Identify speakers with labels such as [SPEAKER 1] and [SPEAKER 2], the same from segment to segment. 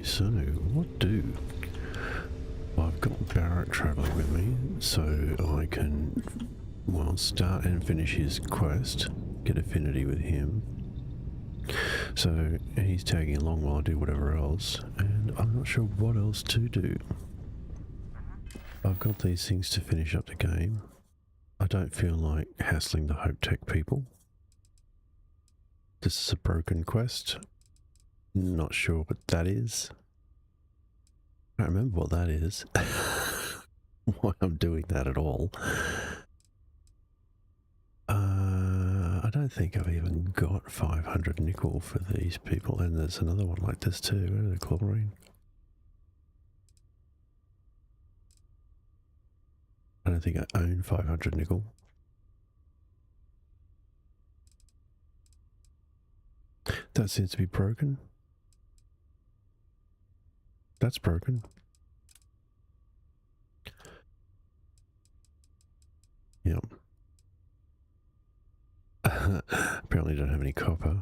[SPEAKER 1] so what do? Well, I've got Barrett travelling with me, so I can, well, start and finish his quest, get affinity with him. So he's tagging along while I do whatever else, and I'm not sure what else to do. I've got these things to finish up the game. I don't feel like hassling the Hope Tech people. This is a broken quest. Not sure what that is. I don't remember what that is. Why I'm doing that at all. I don't think I've even got 500 nickel for these people, and there's another one like this too, the chlorine. I don't think I own 500 nickel. That seems to be broken. That's broken. Yep. Apparently don't have any copper.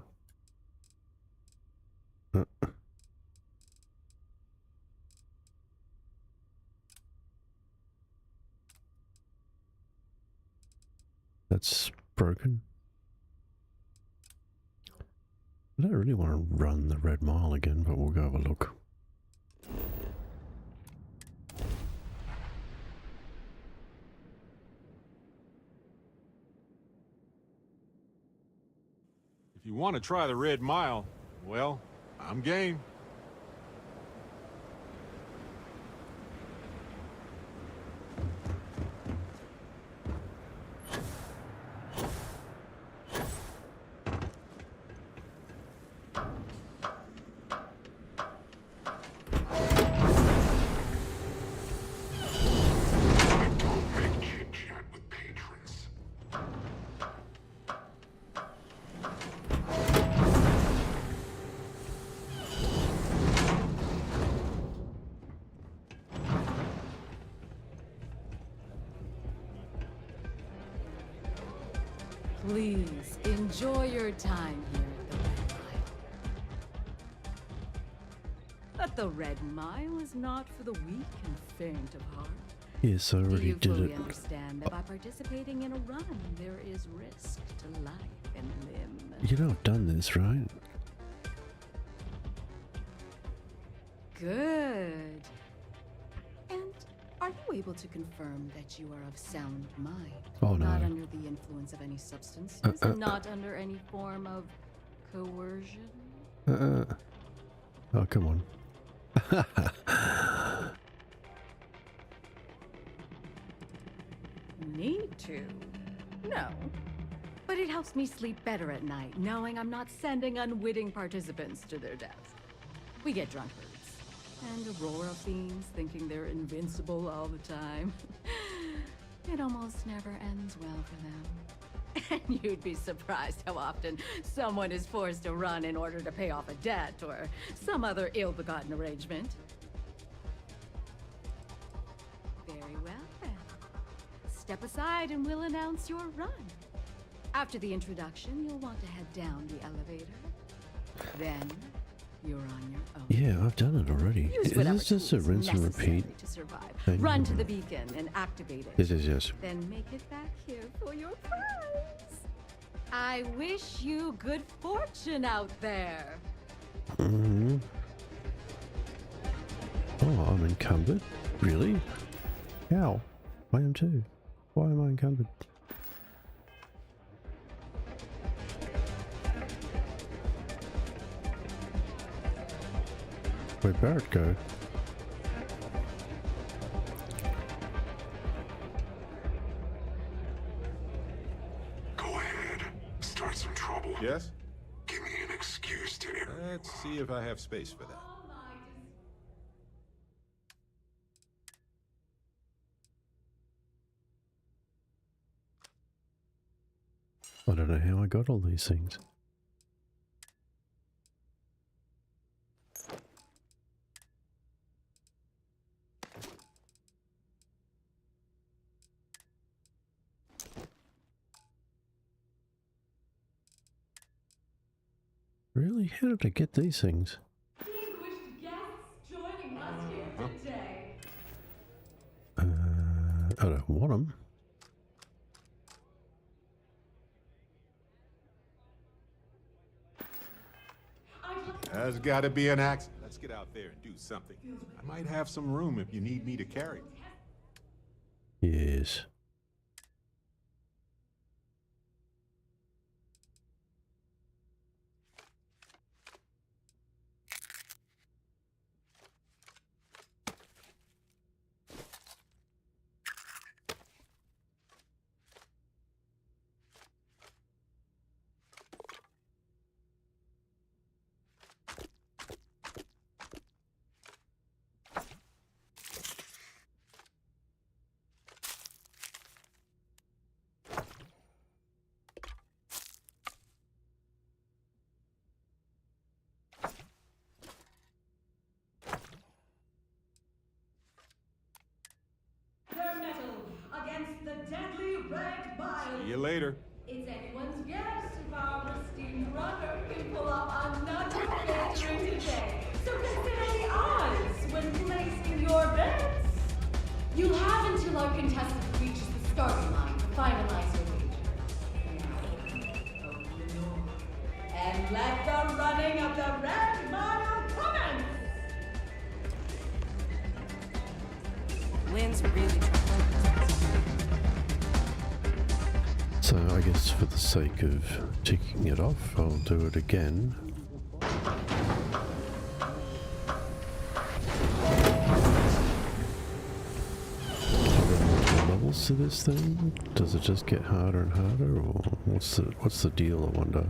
[SPEAKER 1] That's broken. I don't really want to run the Red Mile again, but we'll go have a look.
[SPEAKER 2] If you want to try the Red Mile, well, I'm game.
[SPEAKER 3] Please, enjoy your time here at the Red Mile. But the Red Mile is not for the weak and faint of heart.
[SPEAKER 1] Yes, I already did it.
[SPEAKER 3] Do you fully understand that by participating in a run, there is risk to life and limb?
[SPEAKER 1] You know I've done this, right?
[SPEAKER 3] Good. And are you able to confirm that you are of sound mind?
[SPEAKER 1] Oh, no.
[SPEAKER 3] Not under the influence of any substances, and not under any form of coercion?
[SPEAKER 1] Oh, come on.
[SPEAKER 3] Need to? No. But it helps me sleep better at night, knowing I'm not sending unwitting participants to their death. We get drunkards. And Aurora fiends thinking they're invincible all the time. It almost never ends well for them. And you'd be surprised how often someone is forced to run in order to pay off a debt or some other ill-begotten arrangement. Very well, then. Step aside and we'll announce your run. After the introduction, you'll want to head down the elevator. Then you're on your own.
[SPEAKER 1] Yeah, I've done it already.
[SPEAKER 3] Use
[SPEAKER 1] Is
[SPEAKER 3] whatever
[SPEAKER 1] this just a
[SPEAKER 3] tools
[SPEAKER 1] rinse and
[SPEAKER 3] necessary
[SPEAKER 1] repeat?
[SPEAKER 3] to survive.
[SPEAKER 1] Thing?
[SPEAKER 3] Run to the beacon and activate it.
[SPEAKER 1] Yes.
[SPEAKER 3] Then make it back here for your prize. I wish you good fortune out there.
[SPEAKER 1] Mm-hmm. Oh, I'm encumbered? Really? How? I am too. Why am I encumbered? Where'd Barrett go?
[SPEAKER 4] Go ahead. Start some trouble.
[SPEAKER 2] Yes?
[SPEAKER 4] Give me an excuse to
[SPEAKER 2] Let's see if I have space for that.
[SPEAKER 1] I don't know how I got all these things. Really? How did I get these things?
[SPEAKER 5] Distinguished guests
[SPEAKER 2] There's gotta be an accident. Let's get out there and do something. I might have some room if you need me to carry.
[SPEAKER 1] Yes.
[SPEAKER 3] Their metal against the deadly red bile.
[SPEAKER 2] See you later.
[SPEAKER 3] It's anyone's guess if our esteemed runner can pull off another victory today. So consider the odds when placing your bets. You'll have until our contestant reaches the starting line to finalize your wager. Now, open the door and let the running of the red mile commence.
[SPEAKER 5] Lynn's really trying.
[SPEAKER 1] So I guess for the sake of ticking it off, I'll do it again. Are there multiple levels to this thing? Does it just get harder and harder, or what's the deal, I wonder?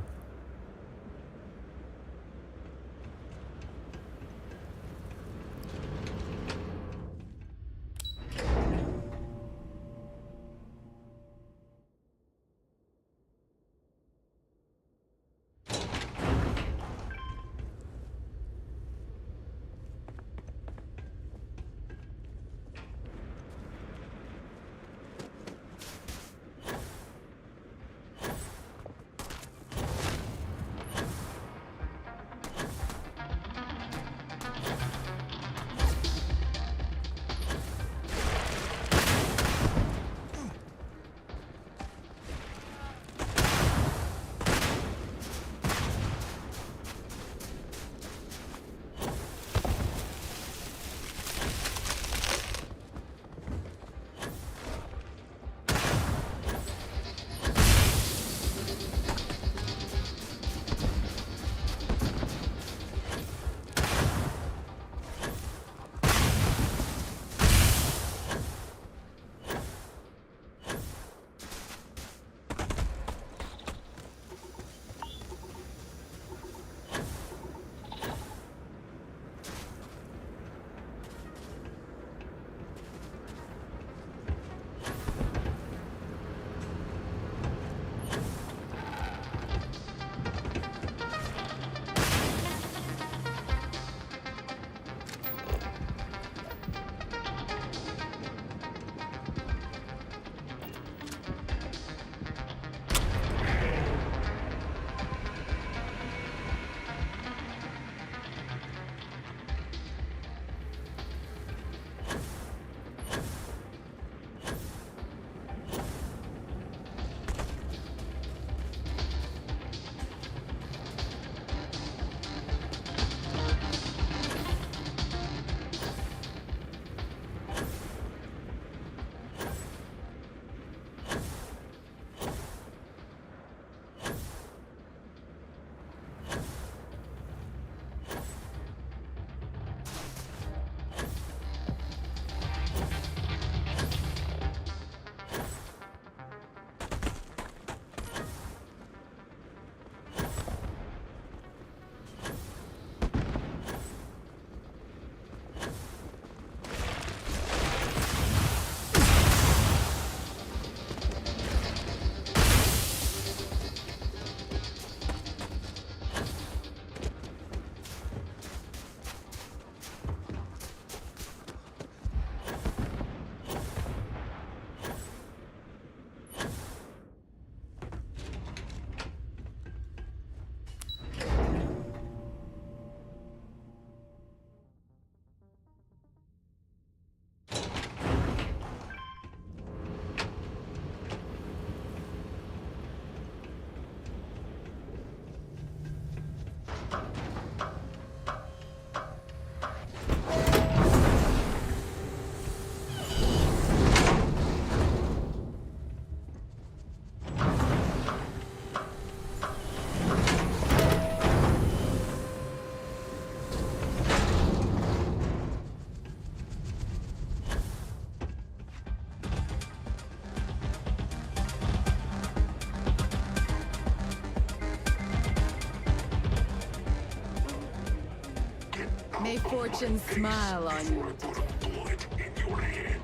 [SPEAKER 3] May fortune smile on you
[SPEAKER 4] Put
[SPEAKER 3] today.
[SPEAKER 4] a bullet in your head.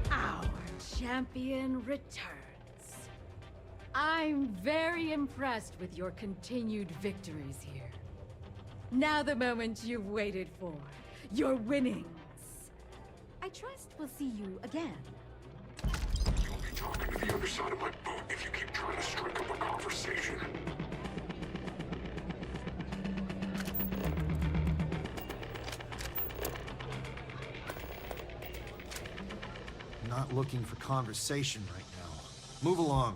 [SPEAKER 3] Our champion returns. I'm very impressed with your continued victories here. Now the moment you've waited for. Your winnings. I trust we'll see you again.
[SPEAKER 4] You'll be talking to the other side of my boat if you keep trying to strike up a conversation.
[SPEAKER 5] Not looking for conversation right now. Move along.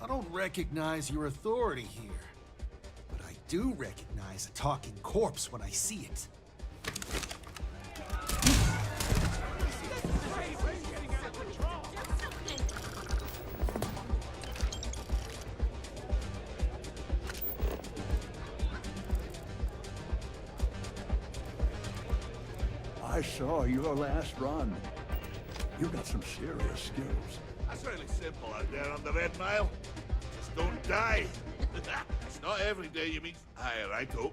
[SPEAKER 5] I don't recognize your authority here, but I do recognize a talking corpse when I see it.
[SPEAKER 6] I saw your last run. You got some serious skills.
[SPEAKER 7] That's really simple out there on the Red Mile. Just don't die. It's not every day you meet... Aye, righto.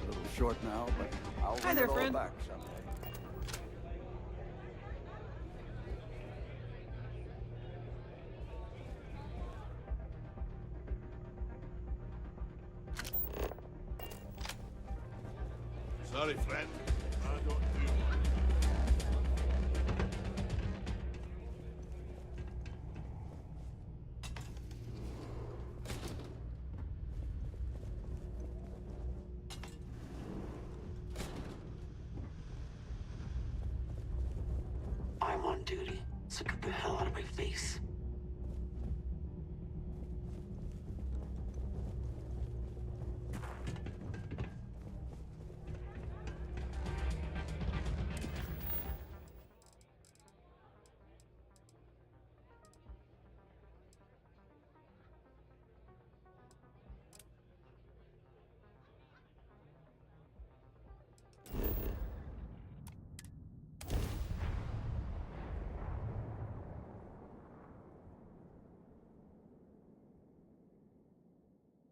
[SPEAKER 6] A little short now, but I'll
[SPEAKER 8] Hi
[SPEAKER 6] win
[SPEAKER 8] there,
[SPEAKER 6] it all
[SPEAKER 8] friend.
[SPEAKER 6] back someday.
[SPEAKER 7] Sorry, friend. I don't do...
[SPEAKER 4] I'm on duty, so get the hell out of my face.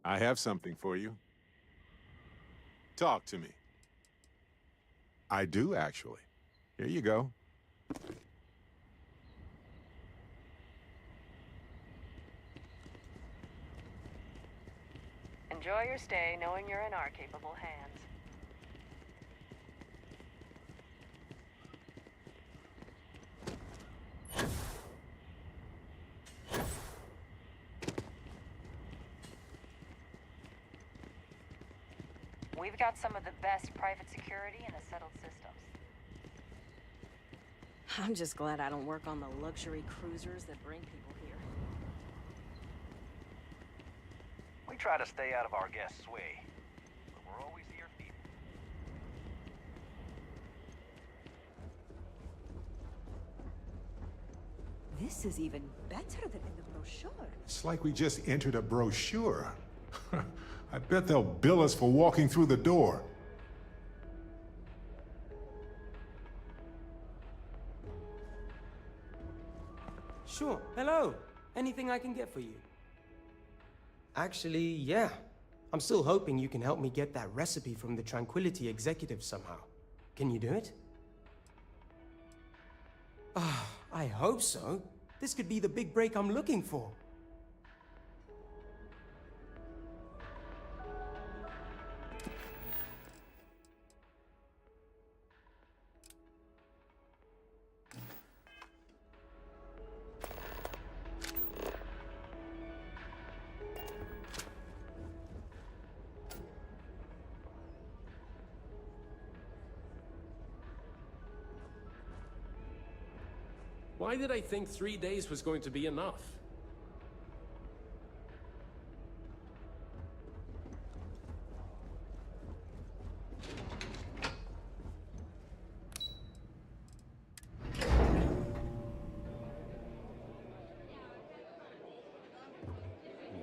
[SPEAKER 2] I have something for you. Talk to me. I do, actually. Here you go.
[SPEAKER 9] Enjoy your stay, knowing you're in our capable hands. We've got some of the best private security in the settled systems.
[SPEAKER 8] I'm just glad I don't work on the luxury cruisers that bring people here.
[SPEAKER 10] We try to stay out of our guests' way, but we're always here for you.
[SPEAKER 8] This is even better than in the brochure.
[SPEAKER 2] It's like we just entered a brochure. I bet they'll bill us for walking through the door.
[SPEAKER 11] Sure. Hello. Anything I can get for you? Actually, yeah. I'm still hoping you can help me get that recipe from the Tranquility executive somehow. Can you do it? Ah, I hope so. This could be the big break I'm looking for.
[SPEAKER 12] Why did I think 3 days was going to be enough?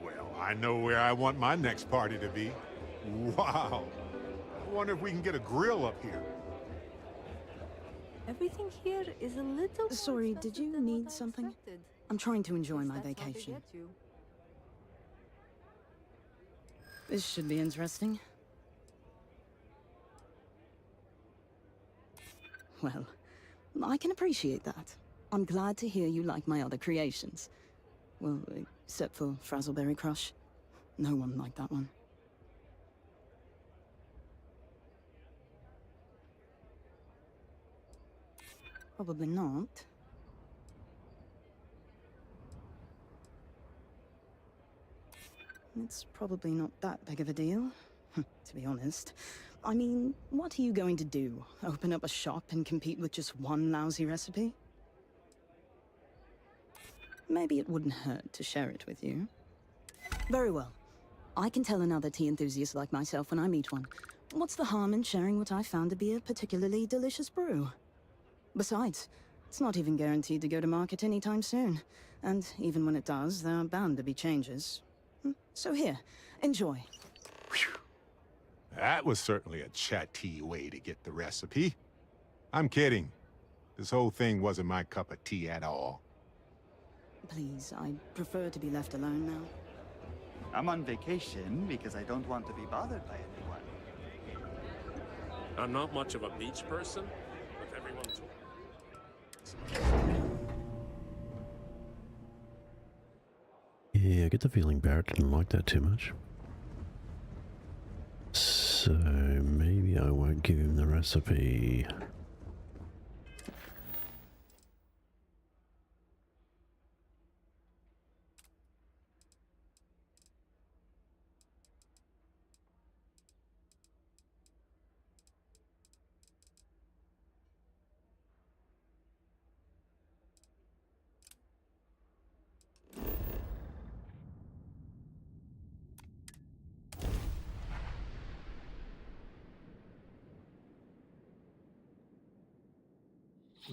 [SPEAKER 2] Well, I know where I want my next party to be. Wow. I wonder if we can get a grill up here.
[SPEAKER 8] Everything here is a little more
[SPEAKER 13] Sorry, did
[SPEAKER 8] expensive
[SPEAKER 13] you
[SPEAKER 8] than what
[SPEAKER 13] need
[SPEAKER 8] I
[SPEAKER 13] something?
[SPEAKER 8] expected.
[SPEAKER 13] I'm trying to enjoy
[SPEAKER 8] At
[SPEAKER 13] my
[SPEAKER 8] least that's how they
[SPEAKER 13] vacation.
[SPEAKER 8] get you.
[SPEAKER 13] This should be interesting. Well, I can appreciate that. I'm glad to hear you like my other creations. Well, except for Frazzleberry Crush. No one liked that one. Probably not. It's probably not that big of a deal, to be honest. I mean, what are you going to do? Open up a shop and compete with just one lousy recipe? Maybe it wouldn't hurt to share it with you. Very well. I can tell another tea enthusiast like myself when I meet one. What's the harm in sharing what I found to be a particularly delicious brew? Besides, it's not even guaranteed to go to market anytime soon. And even when it does, there are bound to be changes. So here, enjoy.
[SPEAKER 2] That was certainly a chatty way to get the recipe. I'm kidding. This whole thing wasn't my cup of tea at all.
[SPEAKER 13] Please, I prefer to be left alone now.
[SPEAKER 14] I'm on vacation because I don't want to be bothered by anyone.
[SPEAKER 12] I'm not much of a beach person, but everyone told
[SPEAKER 1] Yeah, I get the feeling Barrett didn't like that too much. So maybe I won't give him the recipe.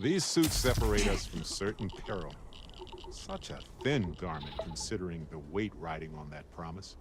[SPEAKER 2] These suits separate us from certain peril. Such a thin garment considering the weight riding on that promise.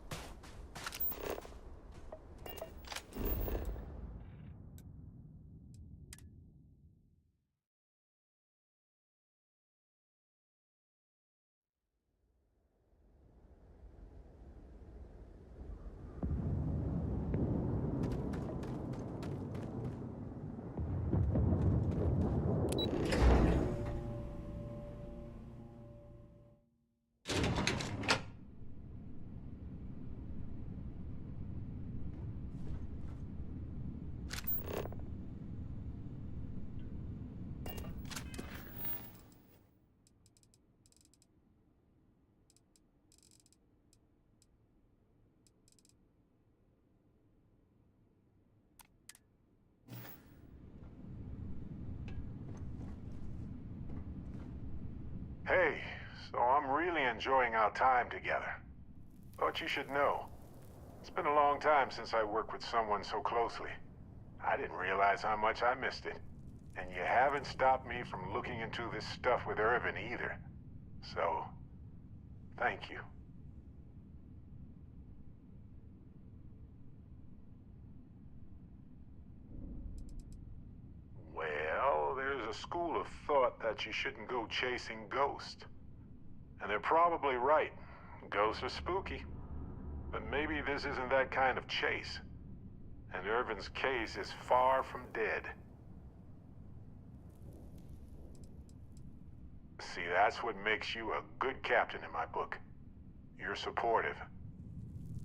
[SPEAKER 15] Hey, so I'm really enjoying our time together. Thought you should know. It's been a long time since I worked with someone so closely. I didn't realize how much I missed it. And you haven't stopped me from looking into this stuff with Irvin either. So, thank you. Well, there's a school of thought that you shouldn't go chasing ghosts. And they're probably right. Ghosts are spooky. But maybe this isn't that kind of chase. And Irvin's case is far from dead. See, that's what makes you a good captain in my book. You're supportive.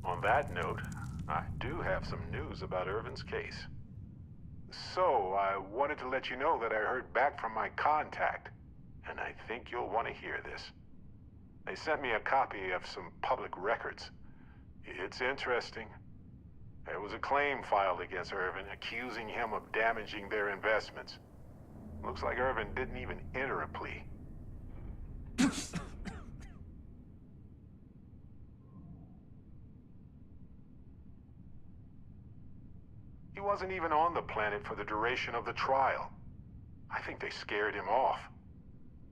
[SPEAKER 15] On that note, I do have some news about Irvin's case. So, I wanted to let you know that I heard back from my contact, and I think you'll want to hear this. They sent me a copy of some public records. It's interesting. There was a claim filed against Irvin accusing him of damaging their investments. Looks like Irvin didn't even enter a plea. He wasn't even on the planet for the duration of the trial. I think they scared him off.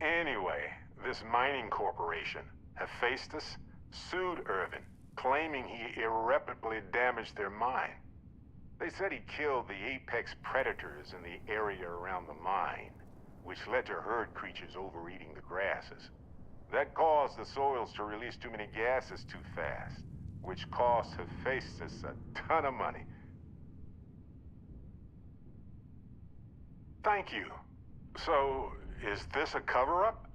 [SPEAKER 15] Anyway, this mining corporation, Hephaestus, sued Irvin, claiming he irreparably damaged their mine. They said he killed the apex predators in the area around the mine. which led to herd creatures overeating the grasses. That caused the soils to release too many gases too fast, which cost Hephaestus a ton of money. Thank you. So, is this a cover-up?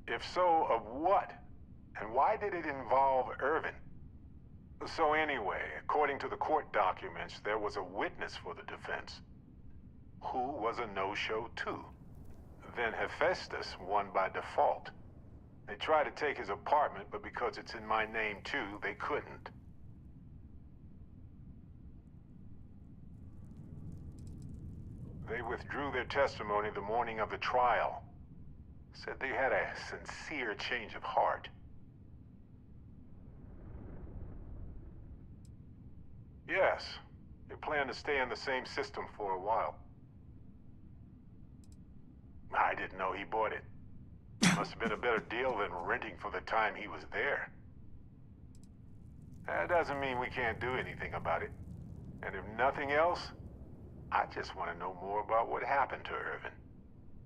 [SPEAKER 15] If so, of what? And why did it involve Irvin? So anyway, according to the court documents, there was a witness for the defense, who was a no-show too. Then Hephaestus won by default. They tried to take his apartment, but because it's in my name too, they couldn't. They withdrew their testimony the morning of the trial. Said they had a sincere change of heart. Yes, they plan to stay in the same system for a while. I didn't know he bought it. Must have been a better deal than renting for the time he was there. That doesn't mean we can't do anything about it. And if nothing else, I just want to know more about what happened to Irvin.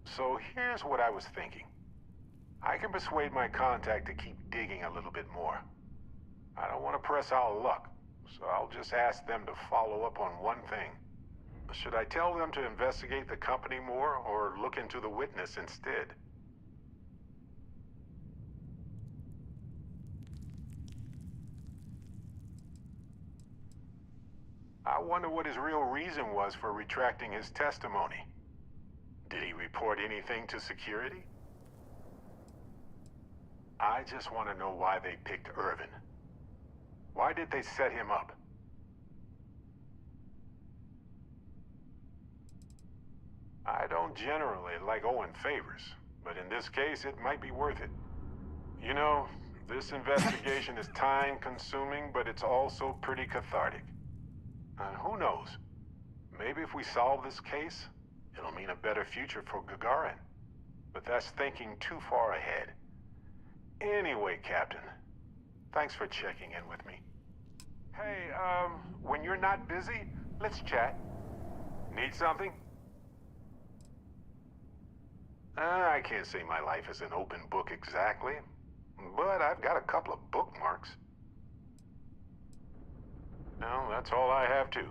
[SPEAKER 15] So here's what I was thinking. I can persuade my contact to keep digging a little bit more. I don't want to press our luck, so I'll just ask them to follow up on one thing. Should I tell them to investigate the company more, or look into the witness instead? I wonder what his real reason was for retracting his testimony. Did he report anything to security? I just want to know why they picked Irvin. Why did they set him up? I don't generally like owing favors, but in this case, it might be worth it. You know, this investigation is time-consuming, but it's also pretty cathartic. And who knows? Maybe if we solve this case, it'll mean a better future for Gagarin. But that's thinking too far ahead. Anyway, Captain, thanks for checking in with me. Hey, when you're not busy, let's chat. Need something? I can't say my life is an open book exactly, but I've got a couple of bookmarks. Well, that's all I have too.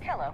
[SPEAKER 9] Hello.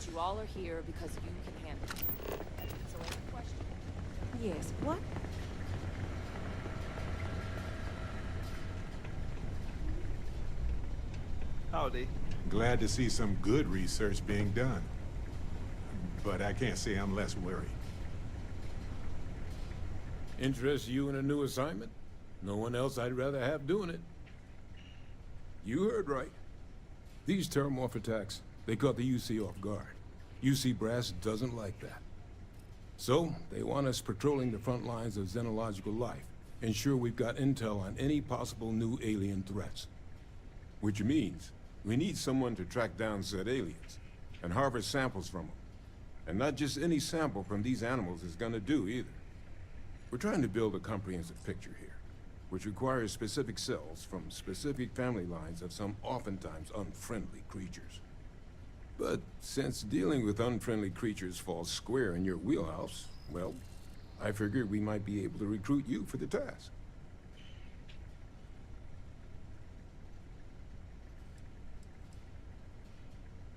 [SPEAKER 8] You all are here because you can handle it. So any question? Yes, what?
[SPEAKER 2] Howdy. Glad to see some good research being done. But I can't say I'm less worried.
[SPEAKER 12] Interest you in a new assignment? No one else I'd rather have doing it. You heard right. These terramorph attacks, they caught the UC off guard. UC Brass doesn't like that. So, they want us patrolling the front lines of xenological life, ensure we've got intel on any possible new alien threats. Which means, we need someone to track down said aliens, and harvest samples from them. And not just any sample from these animals is gonna do either. We're trying to build a comprehensive picture here, which requires specific cells from specific family lines of some oftentimes unfriendly creatures. But since dealing with unfriendly creatures falls square in your wheelhouse, well, I figured we might be able to recruit you for the task.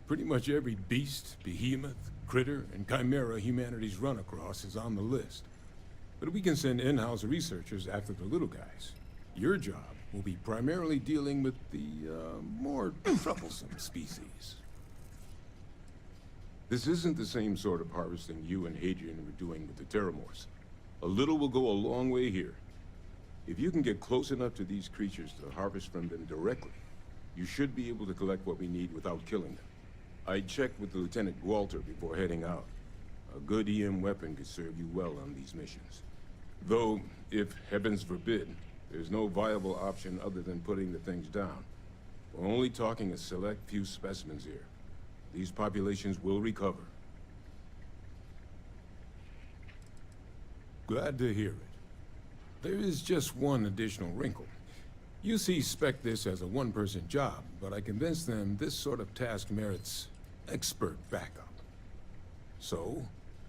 [SPEAKER 12] Pretty much every beast, behemoth, critter, and chimera humanity's run across is on the list. But we can send in-house researchers after the little guys. Your job will be primarily dealing with the, more troublesome species. This isn't the same sort of harvesting you and Hadrian were doing with the Terramorphs. A little will go a long way here. If you can get close enough to these creatures to harvest from them directly, you should be able to collect what we need without killing them. I checked with Lieutenant Walter before heading out. A good EM weapon could serve you well on these missions. Though, if heavens forbid, there's no viable option other than putting the things down. We're only talking a select few specimens here. These populations will recover. Glad to hear it. There is just one additional wrinkle. UC spec this as a one-person job, but I convinced them this sort of task merits expert backup. So,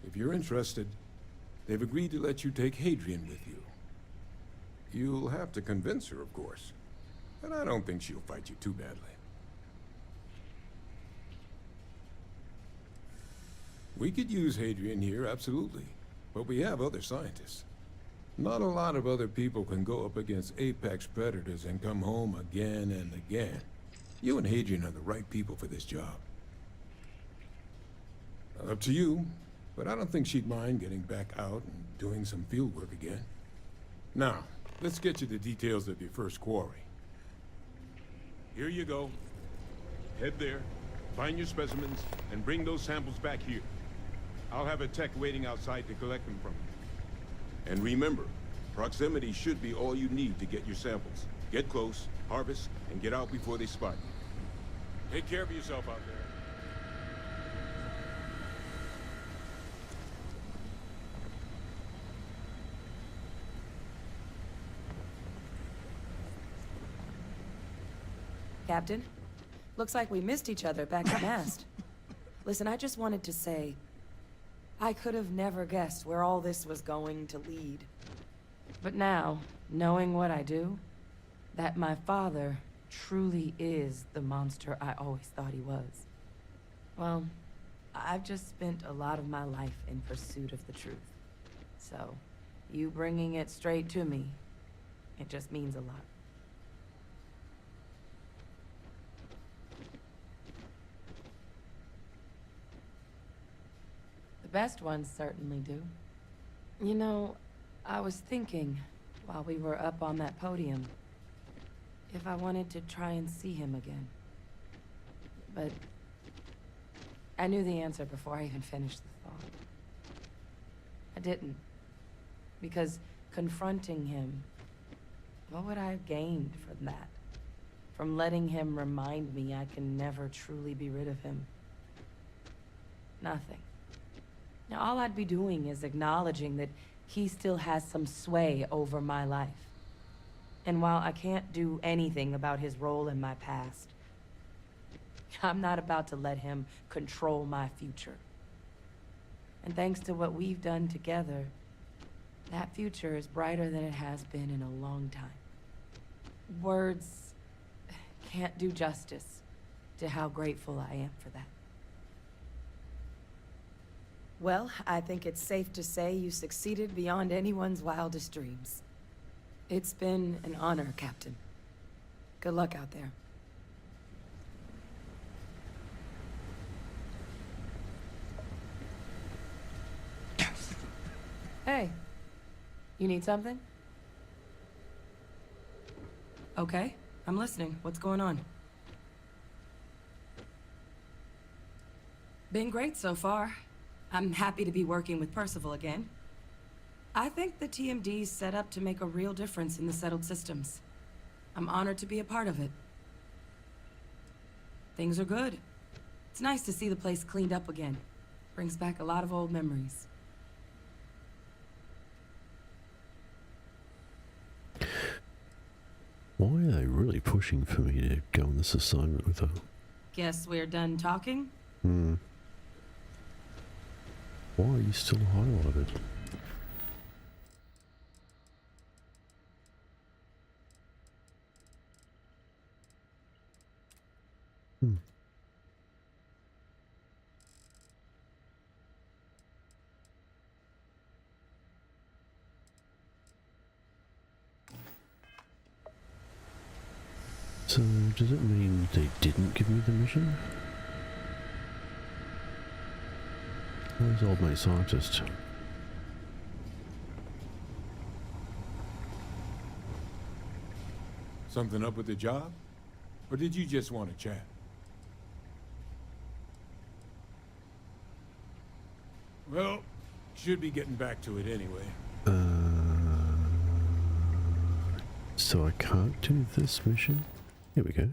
[SPEAKER 12] if you're interested, they've agreed to let you take Hadrian with you. You'll have to convince her, of course, but I don't think she'll fight you too badly. We could use Hadrian here, absolutely, but we have other scientists. Not a lot of other people can go up against apex predators and come home again and again. You and Hadrian are the right people for this job. Up to you, but I don't think she'd mind getting back out and doing some field work again. Now, let's get you the details of your first quarry. Here you go. Head there, find your specimens, and bring those samples back here. I'll have a tech waiting outside to collect them from you. And remember, proximity should be all you need to get your samples. Get close, harvest, and get out before they spot you. Take care of yourself out there.
[SPEAKER 8] Captain, looks like we missed each other back at Mast. Listen, I just wanted to say, I could have never guessed where all this was going to lead. But now, knowing what I do, that my father truly is the monster I always thought he was. Well, I've just spent a lot of my life in pursuit of the truth. So, you bringing it straight to me, it just means a lot. The best ones certainly do. You know, I was thinking, while we were up on that podium, if I wanted to try and see him again. But I knew the answer before I even finished the thought. I didn't. Because confronting him, what would I have gained from that? From letting him remind me I can never truly be rid of him? Nothing. Now, all I'd be doing is acknowledging that he still has some sway over my life. And while I can't do anything about his role in my past, I'm not about to let him control my future. And thanks to what we've done together, that future is brighter than it has been in a long time. Words can't do justice to how grateful I am for that. Well, I think it's safe to say you succeeded beyond anyone's wildest dreams. It's been an honor, Captain. Good luck out there. Hey, you need something? Okay, I'm listening. What's going on? Been great so far. I'm happy to be working with Percival again. I think the TMD's set up to make a real difference in the settled systems. I'm honored to be a part of it. Things are good. It's nice to see the place cleaned up again. Brings back a lot of old memories.
[SPEAKER 1] Why are they really pushing for me to go on this assignment with her?
[SPEAKER 8] Guess we're done talking?
[SPEAKER 1] Why are you still highlighted? So, does it mean they didn't give me the mission? Where's old mate scientist?
[SPEAKER 12] Something up with the job? Or did you just want to chat? Well, should be getting back to it anyway.
[SPEAKER 1] So I can't do this mission? Here we go.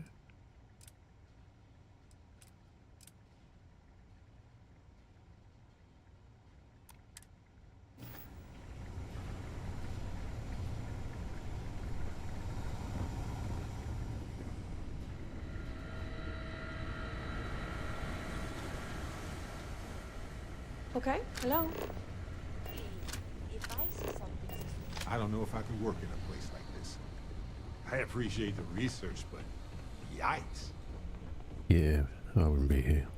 [SPEAKER 8] Okay, hello.
[SPEAKER 2] I don't know if I could work in a place like this. I appreciate the research, but yikes.
[SPEAKER 1] Yeah, I wouldn't be here.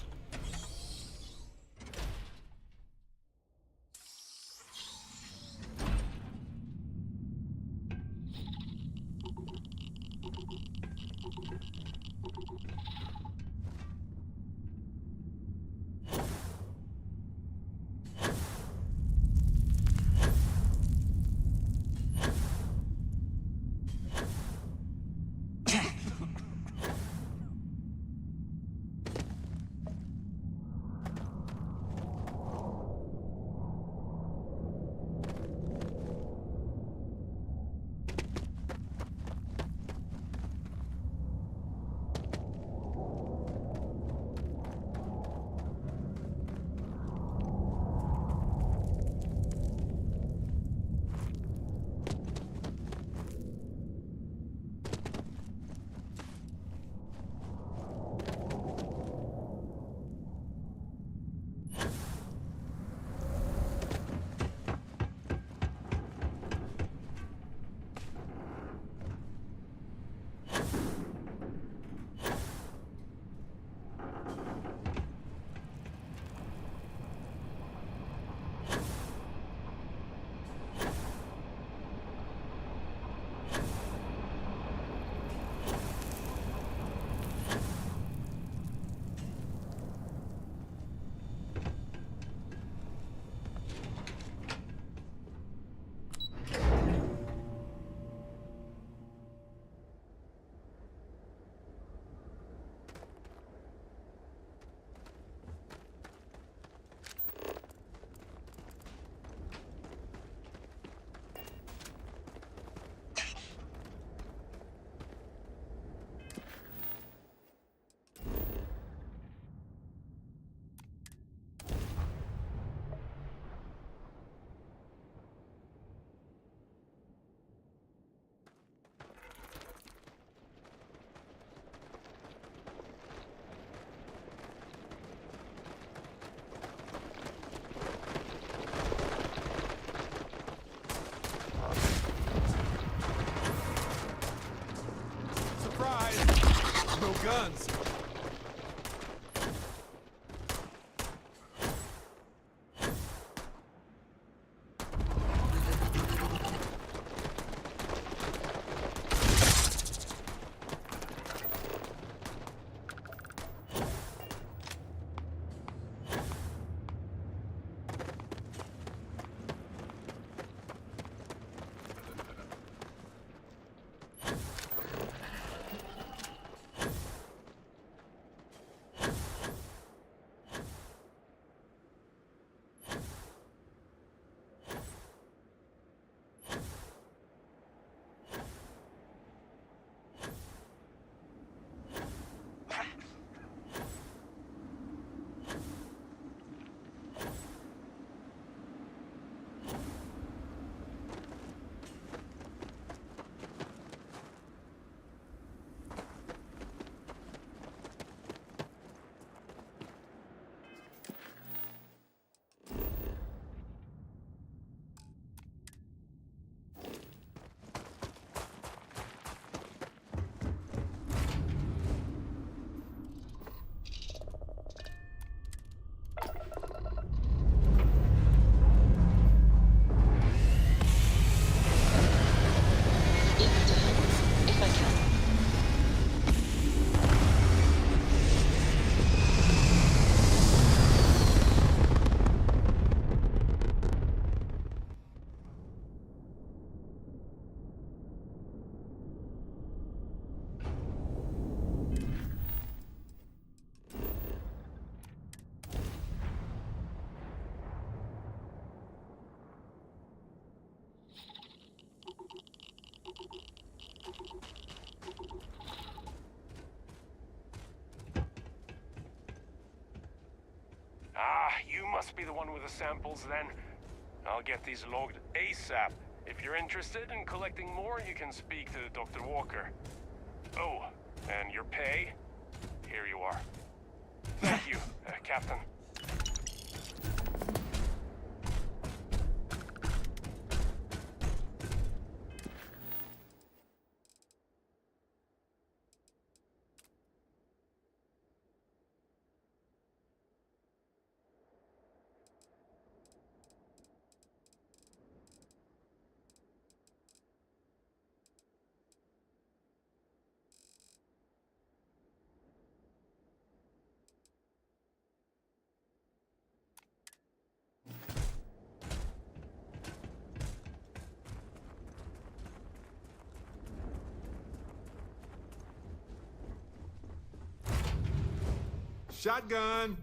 [SPEAKER 5] guns.
[SPEAKER 16] able to help, if I can.
[SPEAKER 17] You must be the one with the samples then. I'll get these logged ASAP. If you're interested in collecting more, you can speak to Dr. Walker. Oh, and your pay? Here you are. Thank you, Captain.
[SPEAKER 2] Shotgun!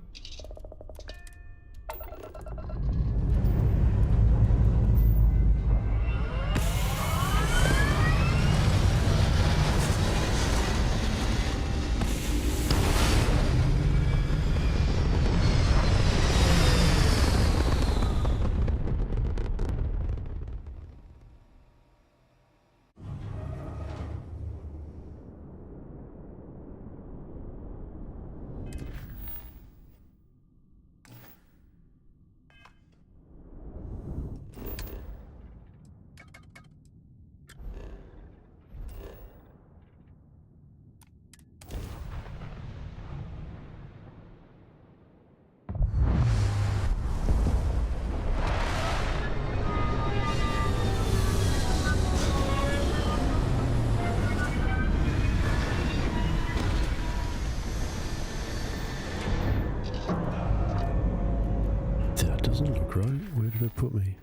[SPEAKER 1] That doesn't look right. Where did it put me?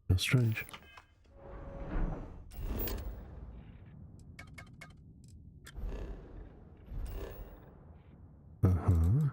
[SPEAKER 1] How strange. Uh-huh.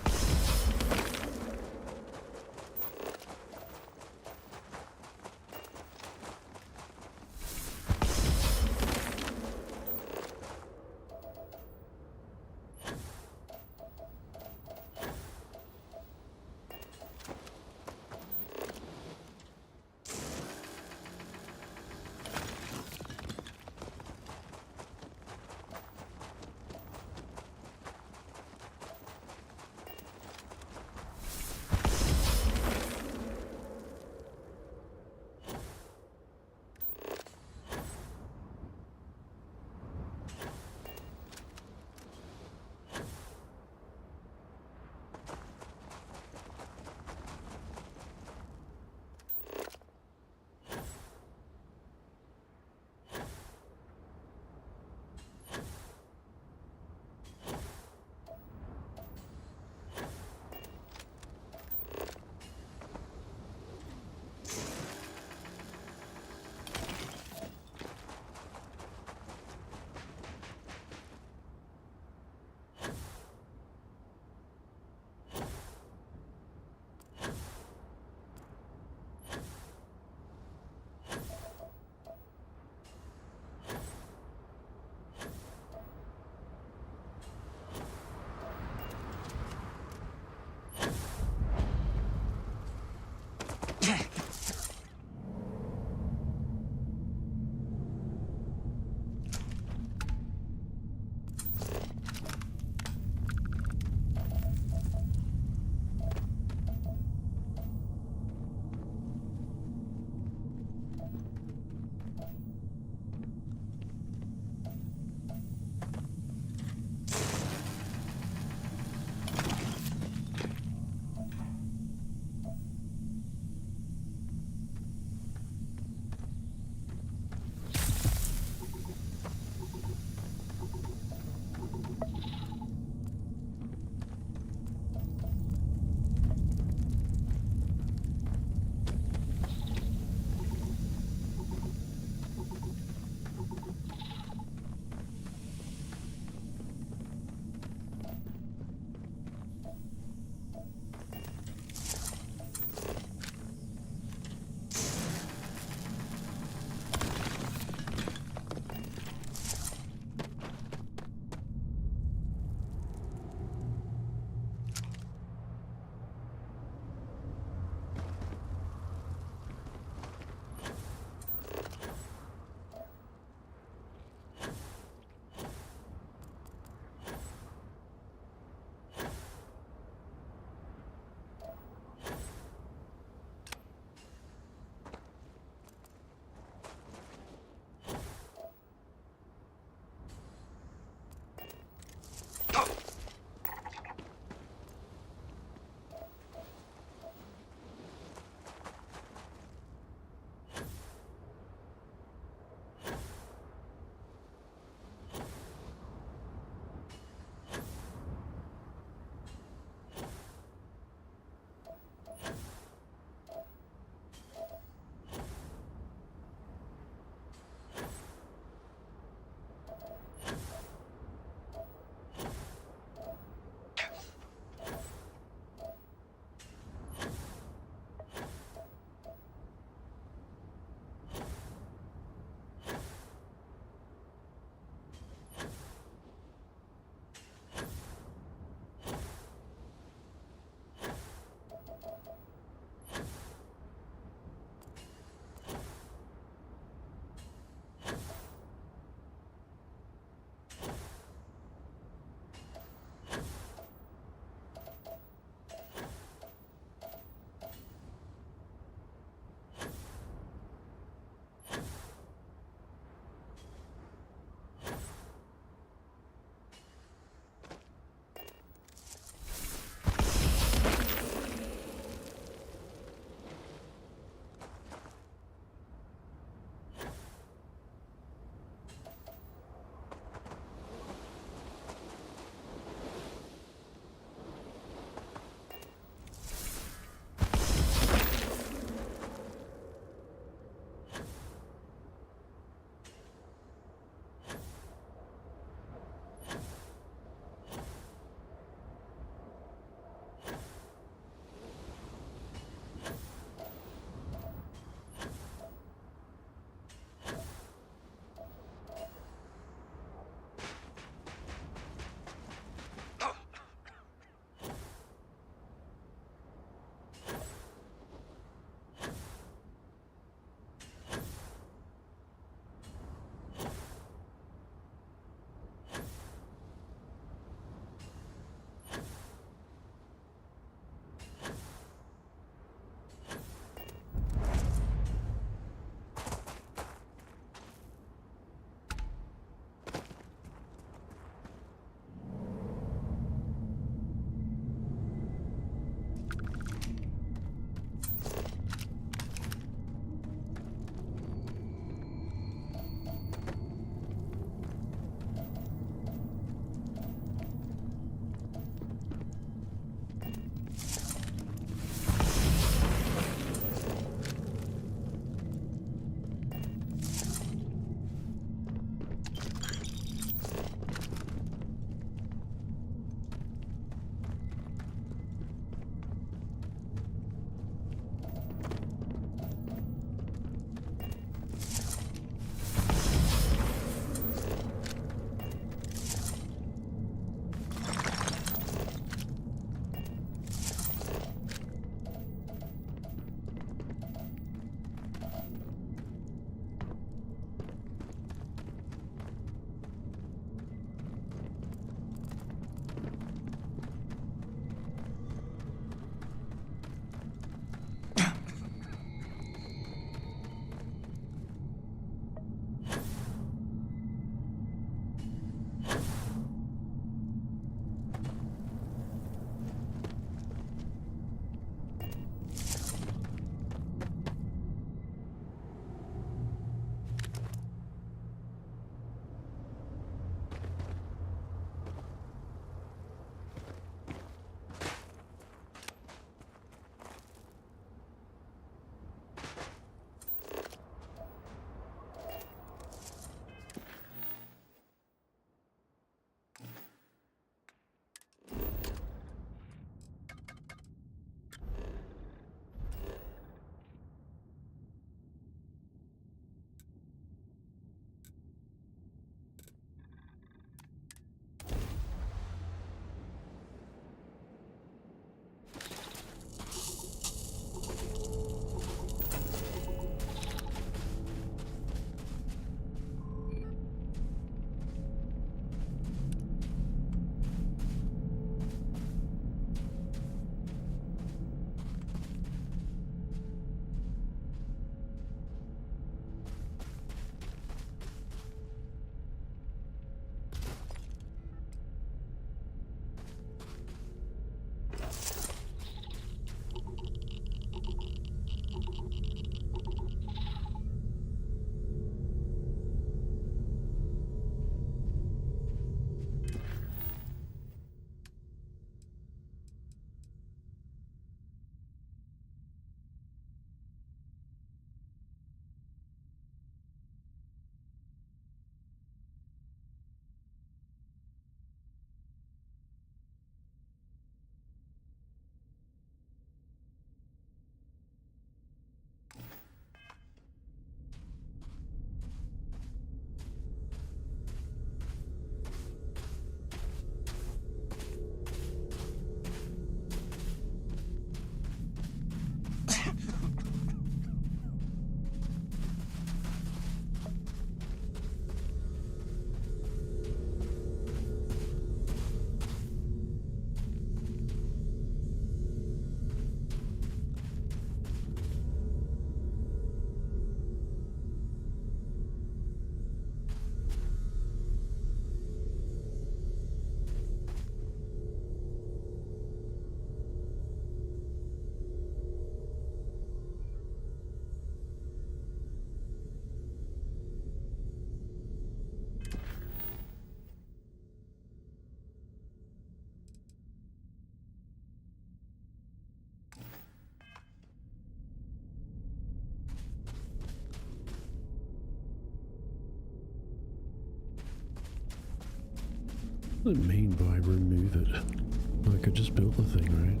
[SPEAKER 1] does it mean by remove it? I could just build the thing, right?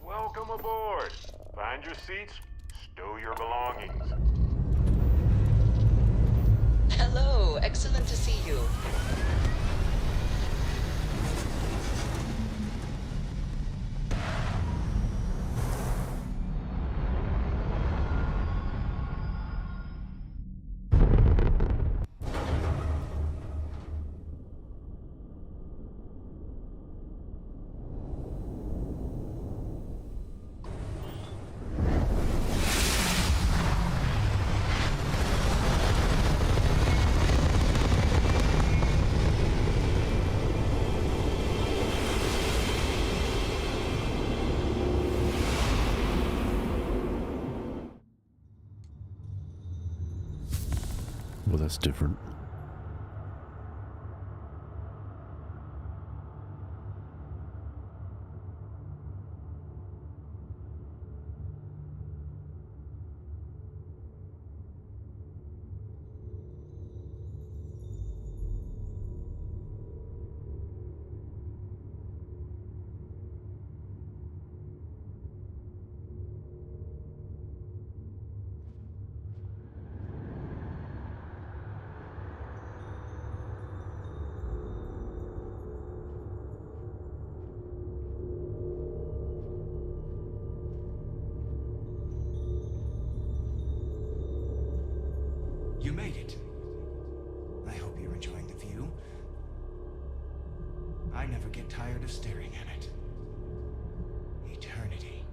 [SPEAKER 15] Welcome aboard. Find your seats, stow your belongings.
[SPEAKER 16] Hello, excellent to see you.
[SPEAKER 1] Well, that's different.
[SPEAKER 18] You made it. I hope you're enjoying the view. I never get tired of staring at it. Eternity.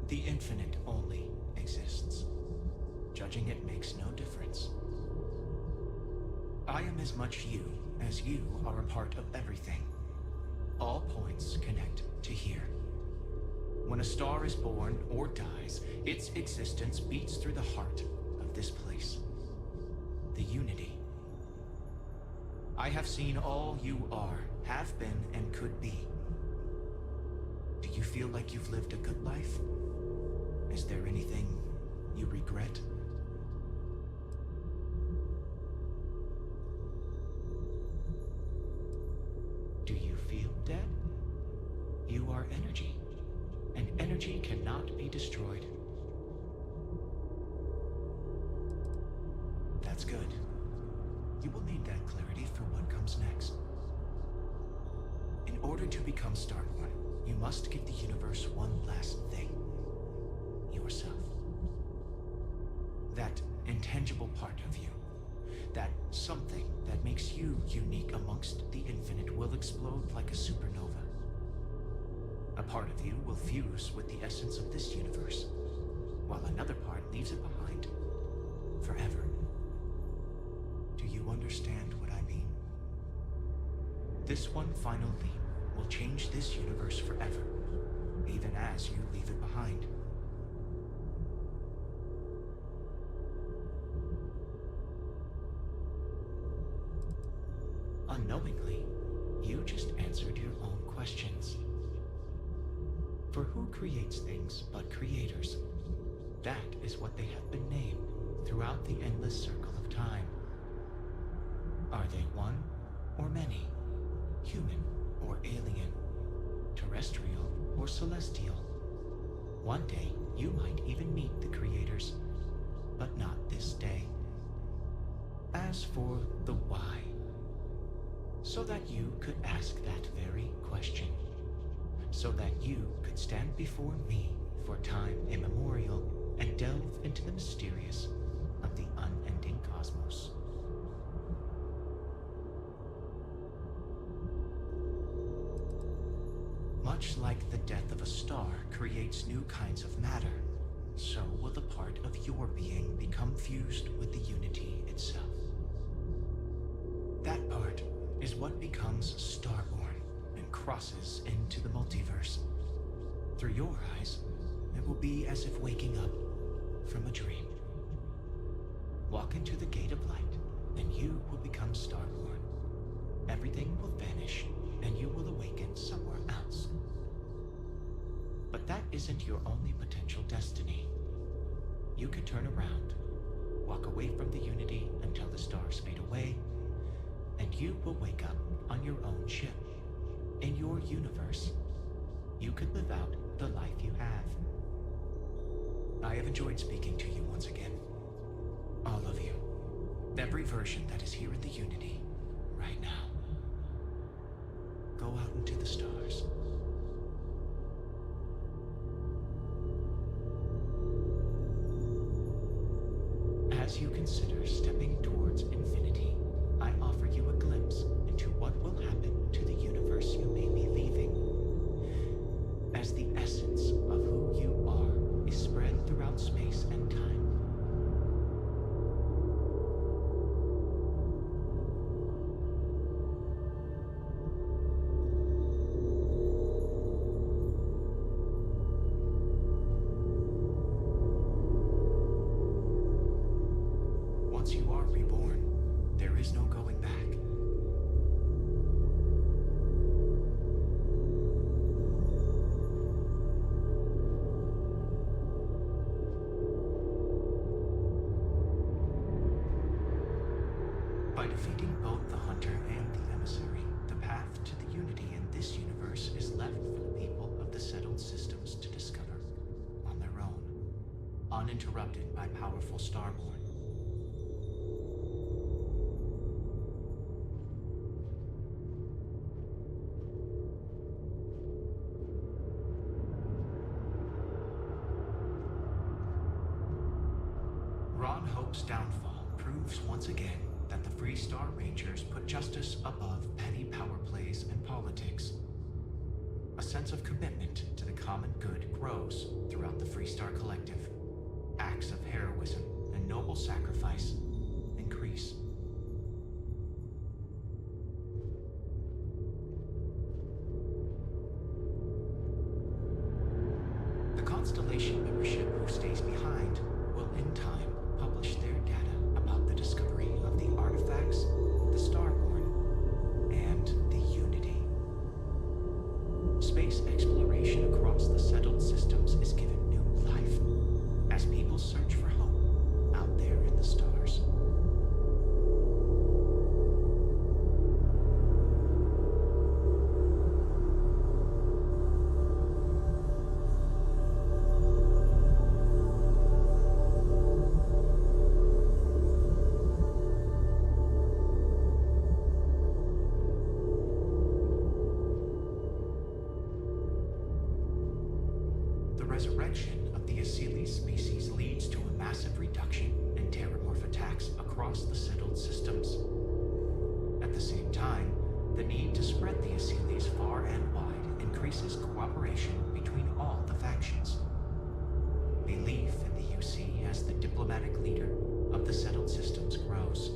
[SPEAKER 18] The infinite only exists. Judging it makes no difference. I am as much you as you are a part of everything. All points connect to here. When a star is born or dies, its existence beats through the heart of this place. The unity. I have seen all you are, have been, and could be. Do you feel like you've lived a good life? Is there anything you regret? Do you feel dead? You are energy, and energy cannot be destroyed. That's good. You will need that clarity for what comes next. In order to become Star-One, you must give the universe one last thing. Yourself. That intangible part of you. That something that makes you unique amongst the infinite will explode like a supernova. A part of you will fuse with the essence of this universe, while another part leaves it behind. Forever. Do you understand what I mean? This one final leap will change this universe forever, even as you leave it behind. Unknowingly, you just answered your own questions. For who creates things but creators? That is what they have been named throughout the endless circle of time. Are they one or many? Human or alien? Terrestrial or celestial? One day, you might even meet the creators, but not this day. As for the why, so that you could ask that very question. So that you could stand before me for time immemorial and delve into the mysterious of the unending cosmos. like the death of a star creates new kinds of matter, so will the part of your being become fused with the unity itself. That part is what becomes Starborn and crosses into the multiverse. Through your eyes, it will be as if waking up from a dream. Walk into the gate of light, and you will become Starborn. Everything will vanish, and you will awaken somewhere else. But that isn't your only potential destiny. You could turn around, walk away from the Unity until the stars fade away, and you will wake up on your own ship. In your universe, you could live out the life you have. I have enjoyed speaking to you once again. All of you. Every version that is here in the Unity, right now. Go out into the stars. As you consider stepping towards infinity, I offer you a glimpse into what will happen to the universe you may be leaving. As the essence of who you are is spread throughout space and time. Once you are reborn, there is no going back. By defeating both the Hunter and the Emissary, the path to the Unity in this universe is left for the people of the settled systems to discover on their own, uninterrupted by powerful Starborn. Ron Hope's downfall proves once again that the Free Star Rangers put justice above petty power plays and politics. A sense of commitment to the common good grows throughout the Free Star Collective. Acts of heroism and noble sacrifice increase. The Constellation membership who stays behind will in time publish their data about the discovery of the artifacts, the Starborn, and the Unity. Space exploration across the settled systems is given new life as people search for home out there in the stars. The resurrection of the Asili species leads to a massive reduction in terramorph attacks across the settled systems. At the same time, the need to spread the Asilis far and wide increases cooperation between all the factions. Belief in the UC as the diplomatic leader of the settled systems grows.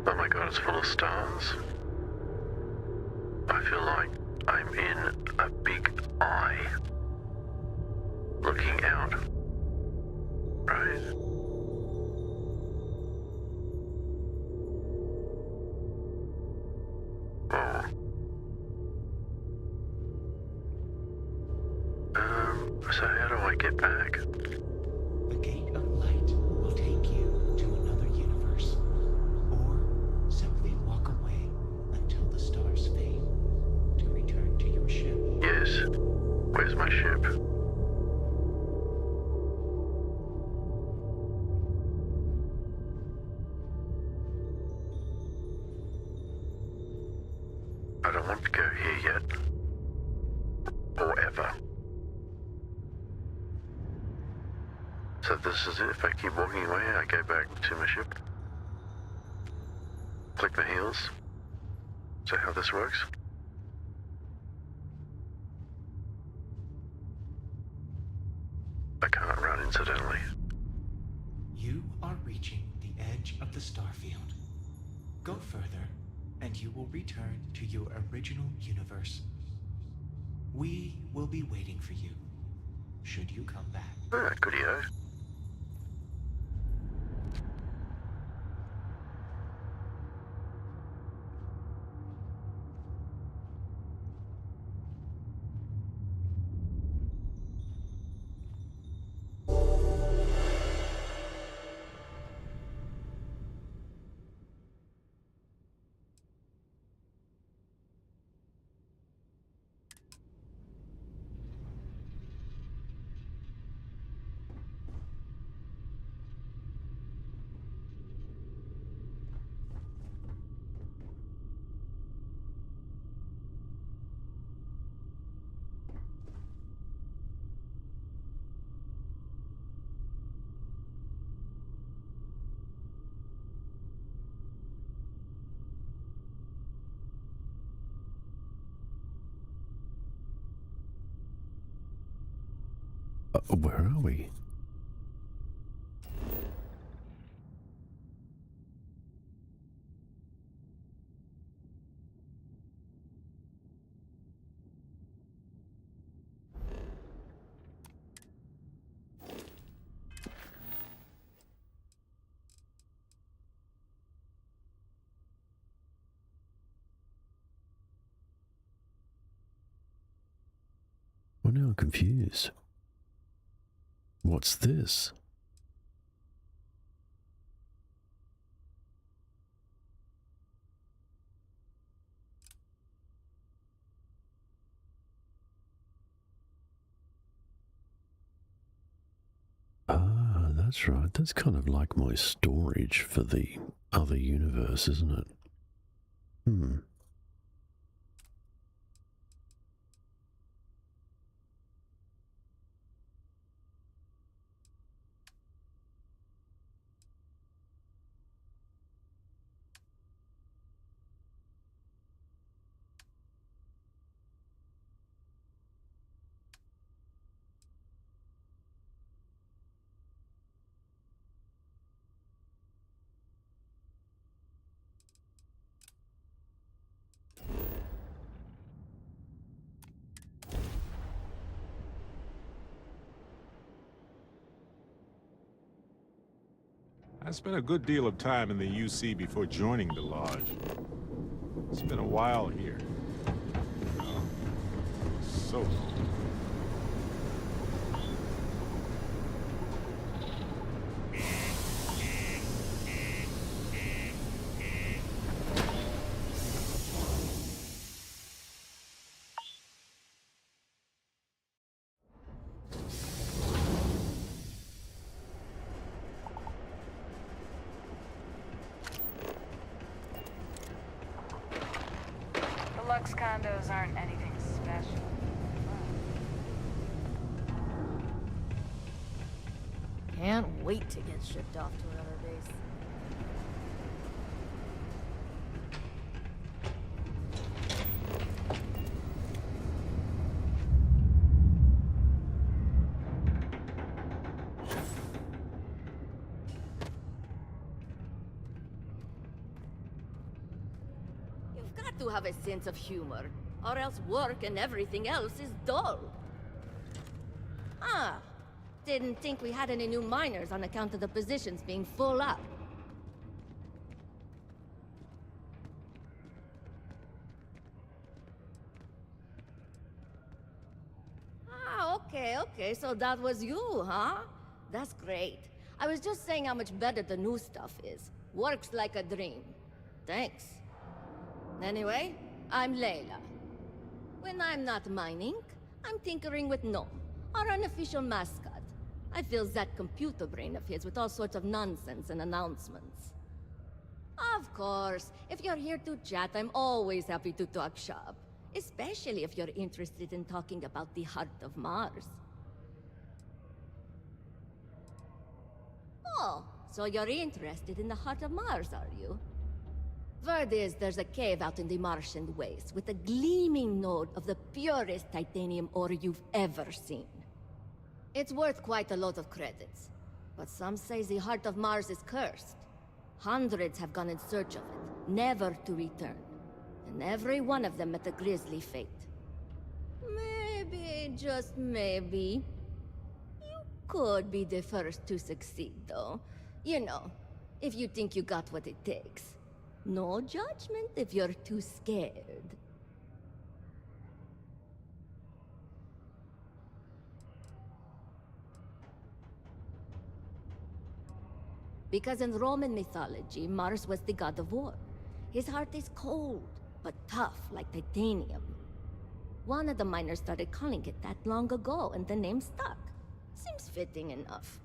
[SPEAKER 1] Oh my god, it's full of stars. I feel like I'm in a big eye. Looking out. Right? Oh. So how do I get back?
[SPEAKER 18] The gate of light will take you to another universe. Or simply walk away until the stars fade to return to your ship.
[SPEAKER 1] Yes. Where's my ship? I don't want to go here yet. Or ever. So this is it. If I keep walking away, I go back to my ship. Click my heels. Is that how this works? I can't run incidentally.
[SPEAKER 18] You are reaching the edge of the Starfield. Go further, and you will return to your original universe. We will be waiting for you, should you come back.
[SPEAKER 1] Ah, goodie-o. Where are we? Well, now I'm confused. What's this? Ah, that's right. That's kind of like my storage for the other universe, isn't it? Hmm.
[SPEAKER 2] I spent a good deal of time in the UC before joining the Lodge. It's been a while here. Oh, so long.
[SPEAKER 9] Lux condos aren't anything special.
[SPEAKER 3] Can't wait to get shipped off to another base.
[SPEAKER 19] got to have a sense of humor, or else work and everything else is dull. Ah, didn't think we had any new miners on account of the positions being full up. Ah, okay, so that was you, huh? That's great. I was just saying how much better the new stuff is. Works like a dream. Thanks. Anyway, I'm Layla. When I'm not mining, I'm tinkering with Gnome, our unofficial mascot. I fill that computer brain of his with all sorts of nonsense and announcements. Of course, if you're here to chat, I'm always happy to talk shop. Especially if you're interested in talking about the heart of Mars. Oh, so you're interested in the heart of Mars, are you? Word is there's a cave out in the Martian waste with a gleaming node of the purest titanium ore you've ever seen. It's worth quite a lot of credits, but some say the heart of Mars is cursed. Hundreds have gone in search of it, never to return. And every one of them met a grisly fate. Maybe, just maybe, you could be the first to succeed, though. You know, if you think you got what it takes. No judgment if you're too scared. Because in Roman mythology, Mars was the god of war. His heart is cold, but tough like titanium. One of the miners started calling it that long ago, and the name stuck. Seems fitting enough.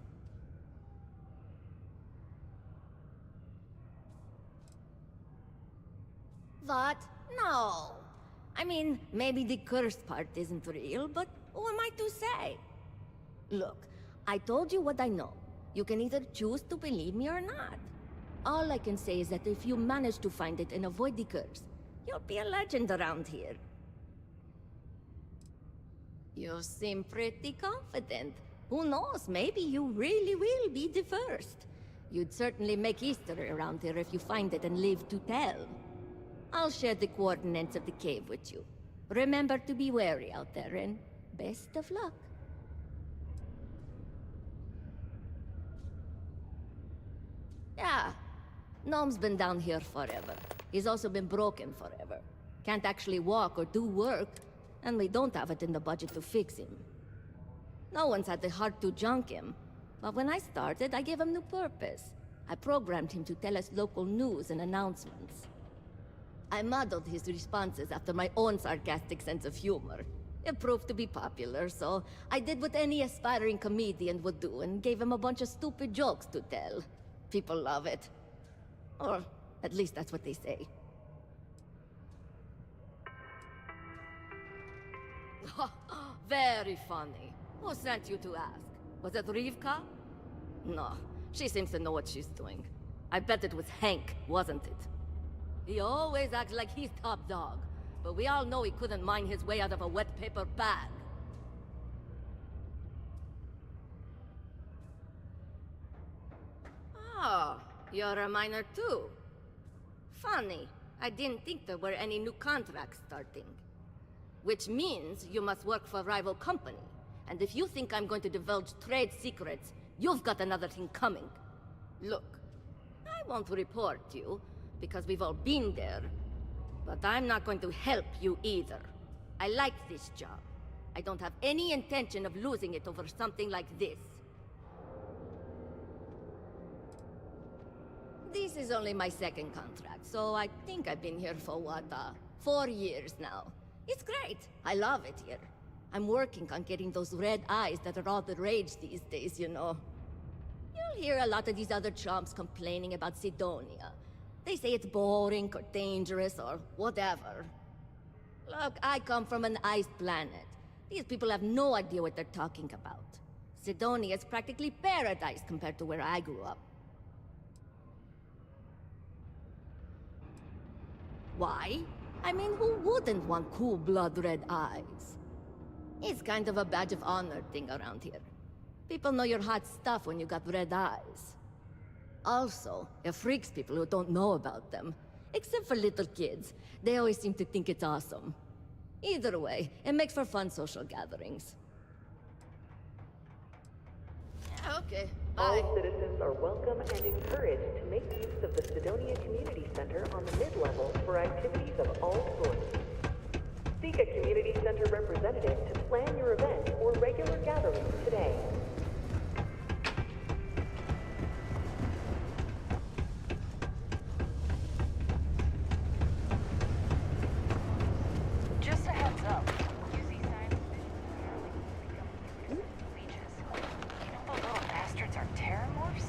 [SPEAKER 19] What? No. I mean, maybe the cursed part isn't real, but who am I to say? Look, I told you what I know. You can either choose to believe me or not. All I can say is that if you manage to find it and avoid the curse, you'll be a legend around here. You seem pretty confident. Who knows, maybe you really will be the first. You'd certainly make history around here if you find it and live to tell. I'll share the coordinates of the cave with you. Remember to be wary out there, and best of luck. Yeah, Gnome's been down here forever. He's also been broken forever. Can't actually walk or do work, and we don't have it in the budget to fix him. No one's had the heart to junk him, but when I started, I gave him new purpose. I programmed him to tell us local news and announcements. I modeled his responses after my own sarcastic sense of humor. It proved to be popular, so I did what any aspiring comedian would do and gave him a bunch of stupid jokes to tell. People love it. Or at least that's what they say. Very funny. Who sent you to ask? Was it Rivka? No, she seems to know what she's doing. I bet it was Hank, wasn't it? He always acts like he's top dog, but we all know he couldn't mine his way out of a wet paper bag. Oh, you're a miner too. Funny, I didn't think there were any new contracts starting. Which means you must work for a rival company. And if you think I'm going to divulge trade secrets, you've got another thing coming. Look, I won't report you, because we've all been there. But I'm not going to help you either. I like this job. I don't have any intention of losing it over something like this. This is only my second contract, so I think I've been here for what, 4 years now. It's great. I love it here. I'm working on getting those red eyes that are all the rage these days, you know. You'll hear a lot of these other chumps complaining about Sidonia. They say it's boring or dangerous or whatever. Look, I come from an iced planet. These people have no idea what they're talking about. Sidonia is practically paradise compared to where I grew up. Why? I mean, who wouldn't want cool blood red eyes? It's kind of a badge of honor thing around here. People know you're hot stuff when you got red eyes. Also, it freaks people who don't know about them. Except for little kids. They always seem to think it's awesome. Either way, it makes for fun social gatherings. Okay, bye.
[SPEAKER 20] All citizens are welcome and encouraged to make use of the Sidonia Community Center on the mid-level for activities of all sorts. Seek a Community Center representative to plan your event or regular gatherings today.
[SPEAKER 9] Just a heads up. You see signs of becoming leeches. You know those little bastards are terramorphs?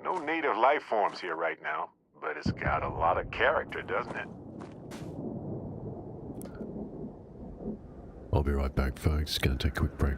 [SPEAKER 15] No native life forms here right now, but it's got a lot of character, doesn't it?
[SPEAKER 1] I'll be right back, folks. Gonna take a quick break.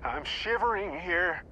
[SPEAKER 15] I'm shivering here.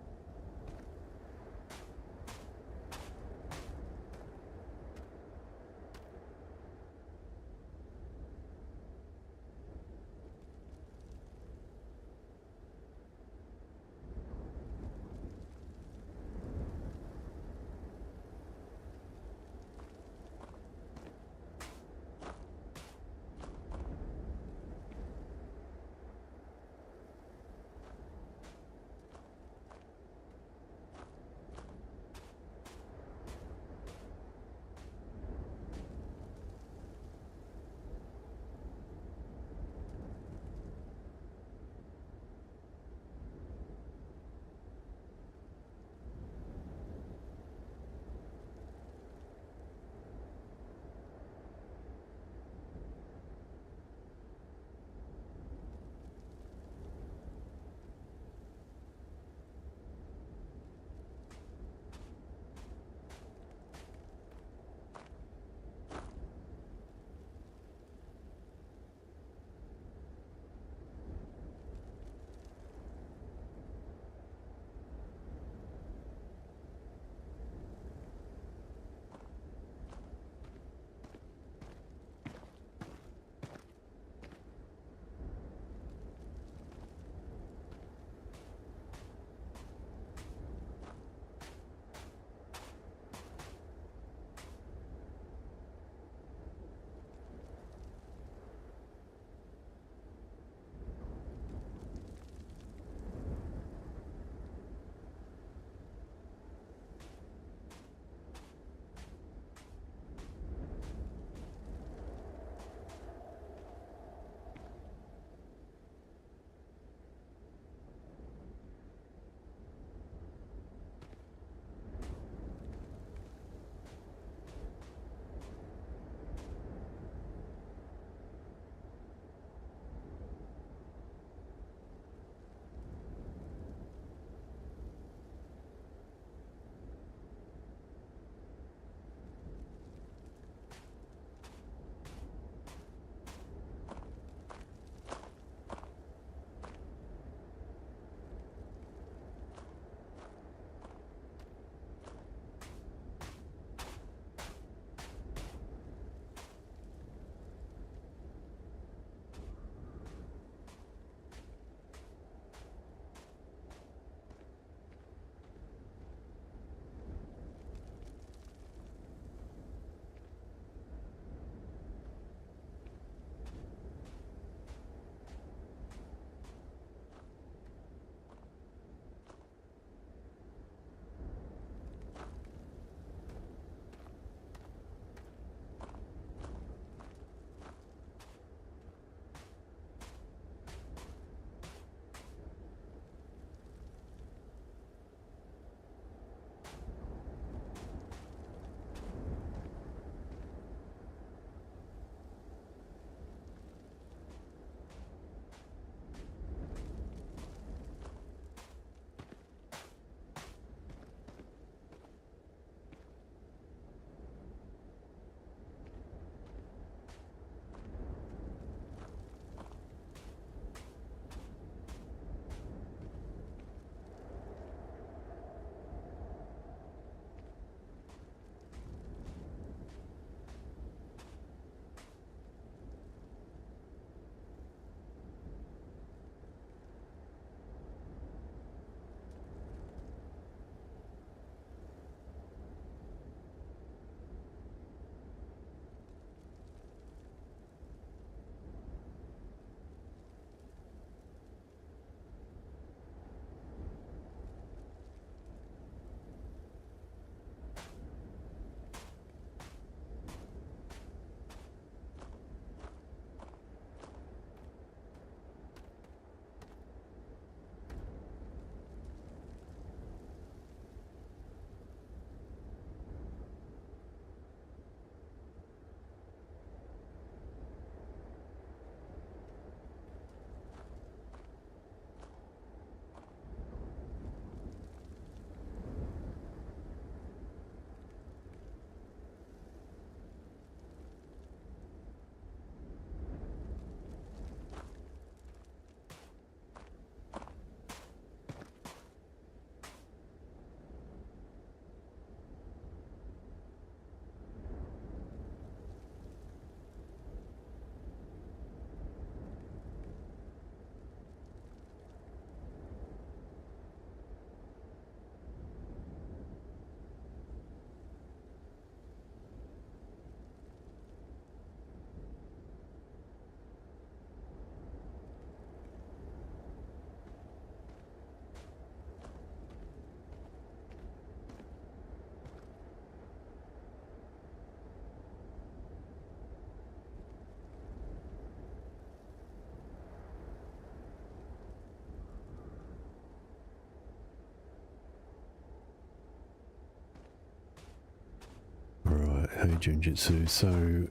[SPEAKER 1] Okay, Junjitsu. So,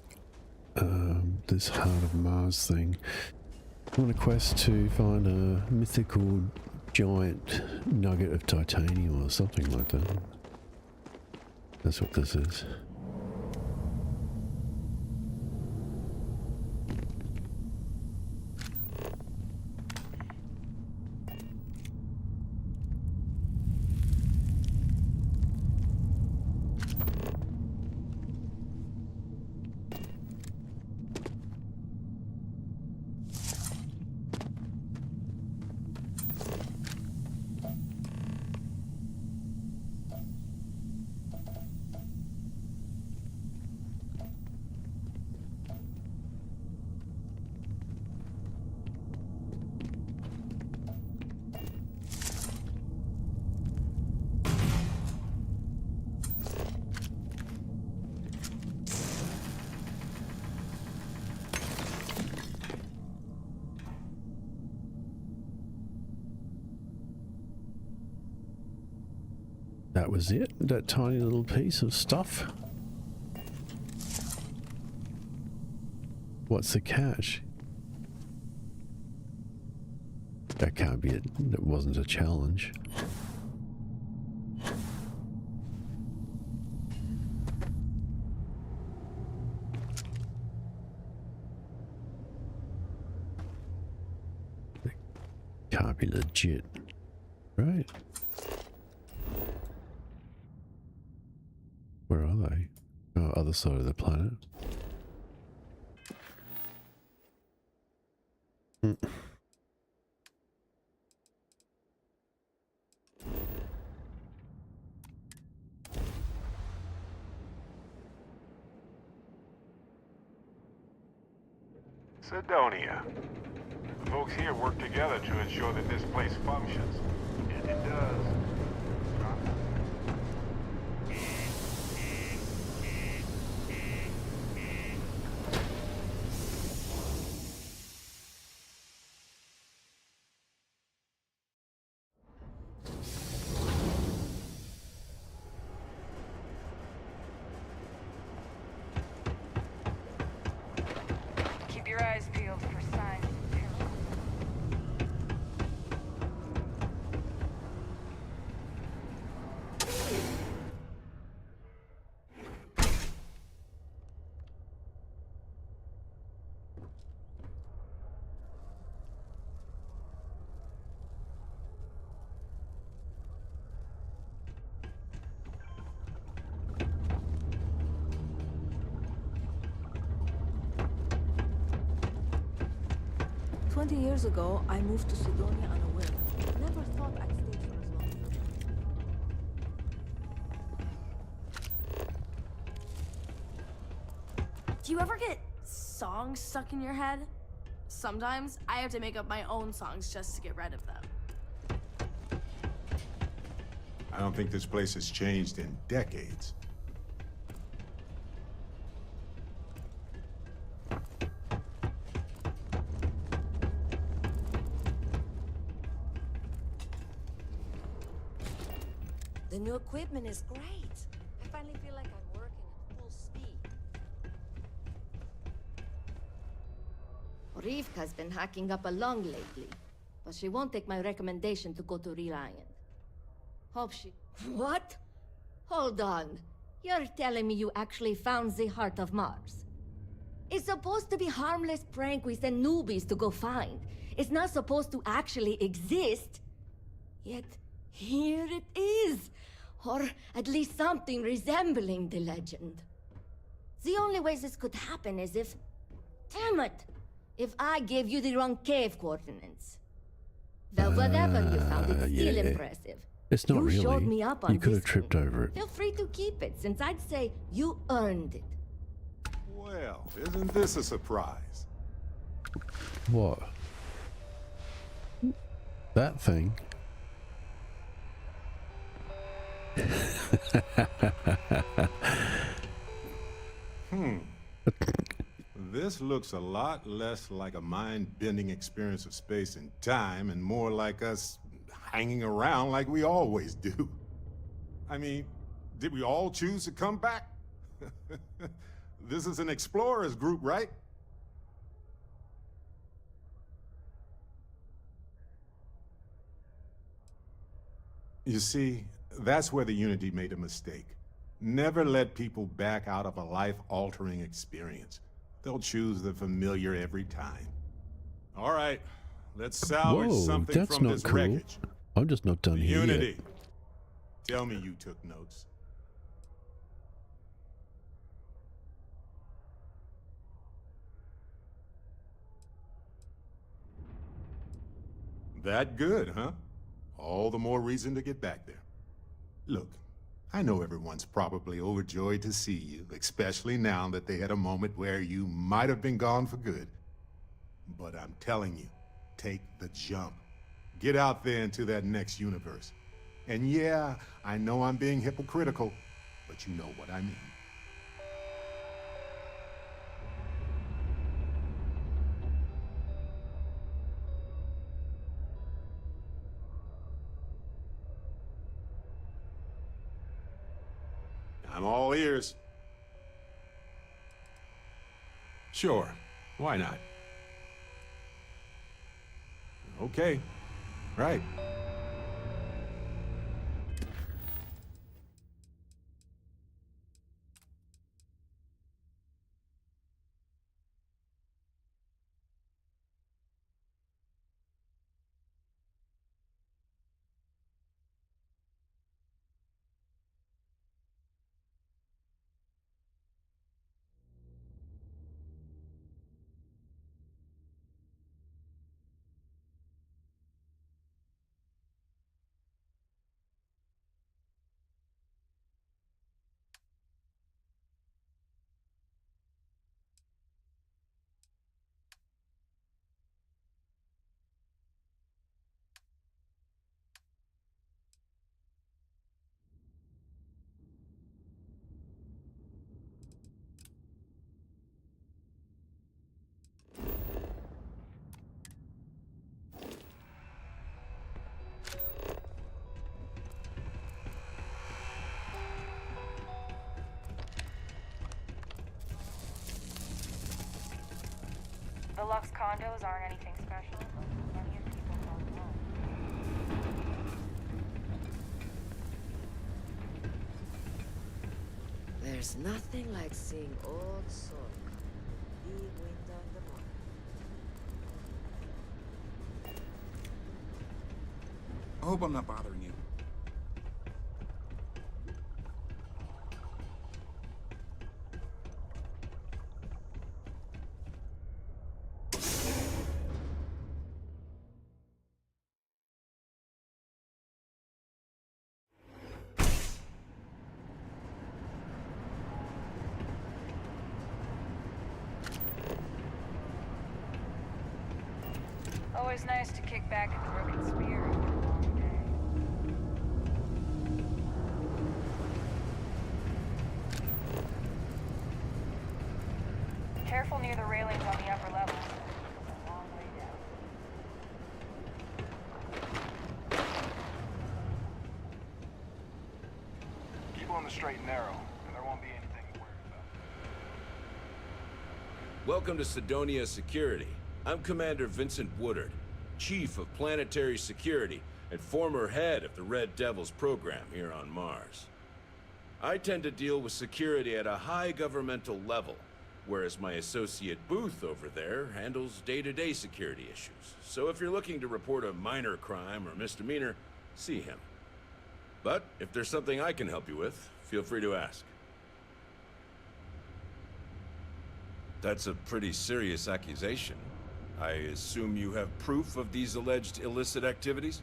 [SPEAKER 1] this Heart of Mars thing. I'm on a quest to find a mythical giant nugget of titanium or something like that. That's what this is. That was it? That tiny little piece of stuff? What's the catch? That can't be it. That wasn't a challenge. That can't be legit. Right? Where are they? Oh, other side of the planet.
[SPEAKER 15] Sidonia. The folks here work together to ensure that this place functions. And it does.
[SPEAKER 9] Keep your eyes peeled for signs of peril.
[SPEAKER 13] Years ago, I moved to Sidonia on a whim. Never thought I'd stay for as long as
[SPEAKER 21] Do you ever get songs stuck in your head? Sometimes I have to make up my own songs just to get rid of them.
[SPEAKER 2] I don't think this place has changed in decades.
[SPEAKER 19] The new equipment is great. I finally feel like I'm working at full speed. Rivka's been hacking up along lately, but she won't take my recommendation to go to Reliant. Hope she... What? Hold on. You're telling me you actually found the Heart of Mars? It's supposed to be harmless prank we send newbies to go find. It's not supposed to actually exist. Yet, here it is. Or at least something resembling the legend. The only way this could happen is if... Damn it! If I gave you the wrong cave coordinates. Well, whatever you found, it's still impressive.
[SPEAKER 1] It's not
[SPEAKER 19] you
[SPEAKER 1] really.
[SPEAKER 19] showed me up on
[SPEAKER 1] You could
[SPEAKER 19] this
[SPEAKER 1] have tripped
[SPEAKER 19] thing.
[SPEAKER 1] over it.
[SPEAKER 19] Feel free to keep it, since I'd say you earned it.
[SPEAKER 2] Well, isn't this a surprise?
[SPEAKER 1] What? That thing?
[SPEAKER 2] This looks a lot less like a mind-bending experience of space and time and more like us hanging around like we always do. I mean, did we all choose to come back? This is an explorers group, right? You see, that's where the Unity made a mistake. Never let people back out of a life-altering experience. They'll choose the familiar every time. All right, let's salvage
[SPEAKER 1] Whoa,
[SPEAKER 2] something
[SPEAKER 1] that's
[SPEAKER 2] from
[SPEAKER 1] not
[SPEAKER 2] this
[SPEAKER 1] cool.
[SPEAKER 2] wreckage.
[SPEAKER 1] I'm just not done here
[SPEAKER 2] Unity,
[SPEAKER 1] yet.
[SPEAKER 2] tell me you took notes. That good, huh? All the more reason to get back there. Look, I know everyone's probably overjoyed to see you, especially now that they had a moment where you might have been gone for good. But I'm telling you, take the jump. Get out there into that next universe. And yeah, I know I'm being hypocritical, but you know what I mean. I'm all ears. Sure, why not? Okay, right.
[SPEAKER 9] The Lux condos aren't anything special, but plenty of people call them home.
[SPEAKER 6] There's nothing like seeing old soul. Big window in the morning.
[SPEAKER 22] I hope I'm not bothering you.
[SPEAKER 9] Always nice to kick back at the broken spear after a long day. Careful near the railings on the upper levels. It's a long way down.
[SPEAKER 10] Keep on the straight and narrow, and there won't be anything to worry about.
[SPEAKER 23] Welcome to Sidonia Security. I'm Commander Vincent Woodard, Chief of Planetary Security and former head of the Red Devils program here on Mars. I tend to deal with security at a high governmental level, whereas my associate Booth over there handles day-to-day security issues. So if you're looking to report a minor crime or misdemeanor, see him. But if there's something I can help you with, feel free to ask. That's a pretty serious accusation. I assume you have proof of these alleged illicit activities?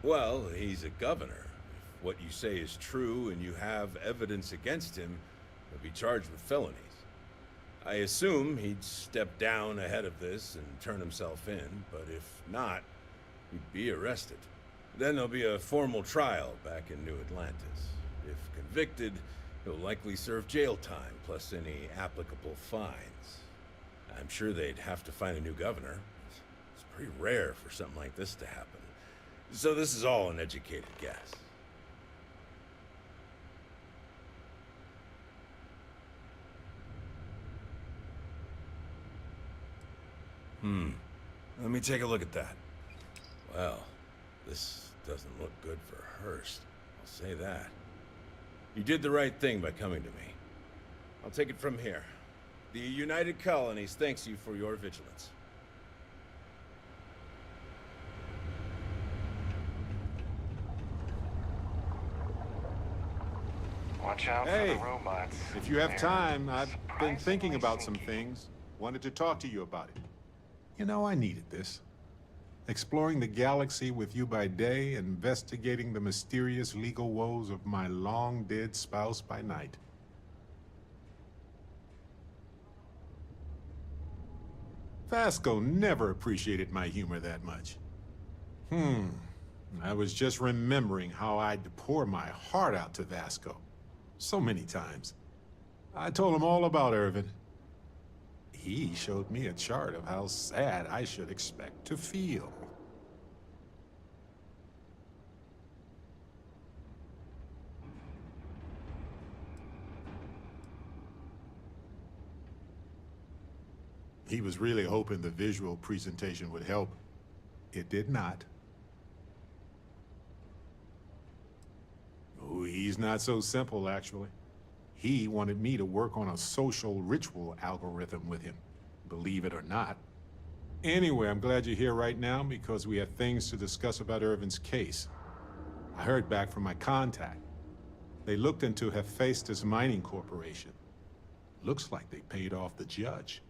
[SPEAKER 23] Well, he's a governor. If what you say is true and you have evidence against him, he'll be charged with felonies. I assume he'd step down ahead of this and turn himself in, but if not, he'd be arrested. Then there'll be a formal trial back in New Atlantis. If convicted, he'll likely serve jail time, plus any applicable fines. I'm sure they'd have to find a new governor. It's pretty rare for something like this to happen. So this is all an educated guess. Let me take a look at that. Well, this doesn't look good for Hearst. I'll say that. You did the right thing by coming to me. I'll take it from here. The United Colonies thanks you for your vigilance.
[SPEAKER 17] Watch out for the robots.
[SPEAKER 2] If you have
[SPEAKER 17] They're
[SPEAKER 2] time, I've been thinking
[SPEAKER 17] surprisingly
[SPEAKER 2] about some
[SPEAKER 17] sneaky.
[SPEAKER 2] things. Wanted to talk to you about it. You know, I needed this. Exploring the galaxy with you by day, investigating the mysterious legal woes of my long-dead spouse by night. Vasco never appreciated my humor that much. I was just remembering how I'd pour my heart out to Vasco. So many times. I told him all about Irvin. He showed me a chart of how sad I should expect to feel. He was really hoping the visual presentation would help. It did not. Oh, he's not so simple, actually. He wanted me to work on a social ritual algorithm with him, believe it or not. Anyway, I'm glad you're here right now because we have things to discuss about Irvin's case. I heard back from my contact. They looked into Hephaestus Mining Corporation. Looks like they paid off the judge.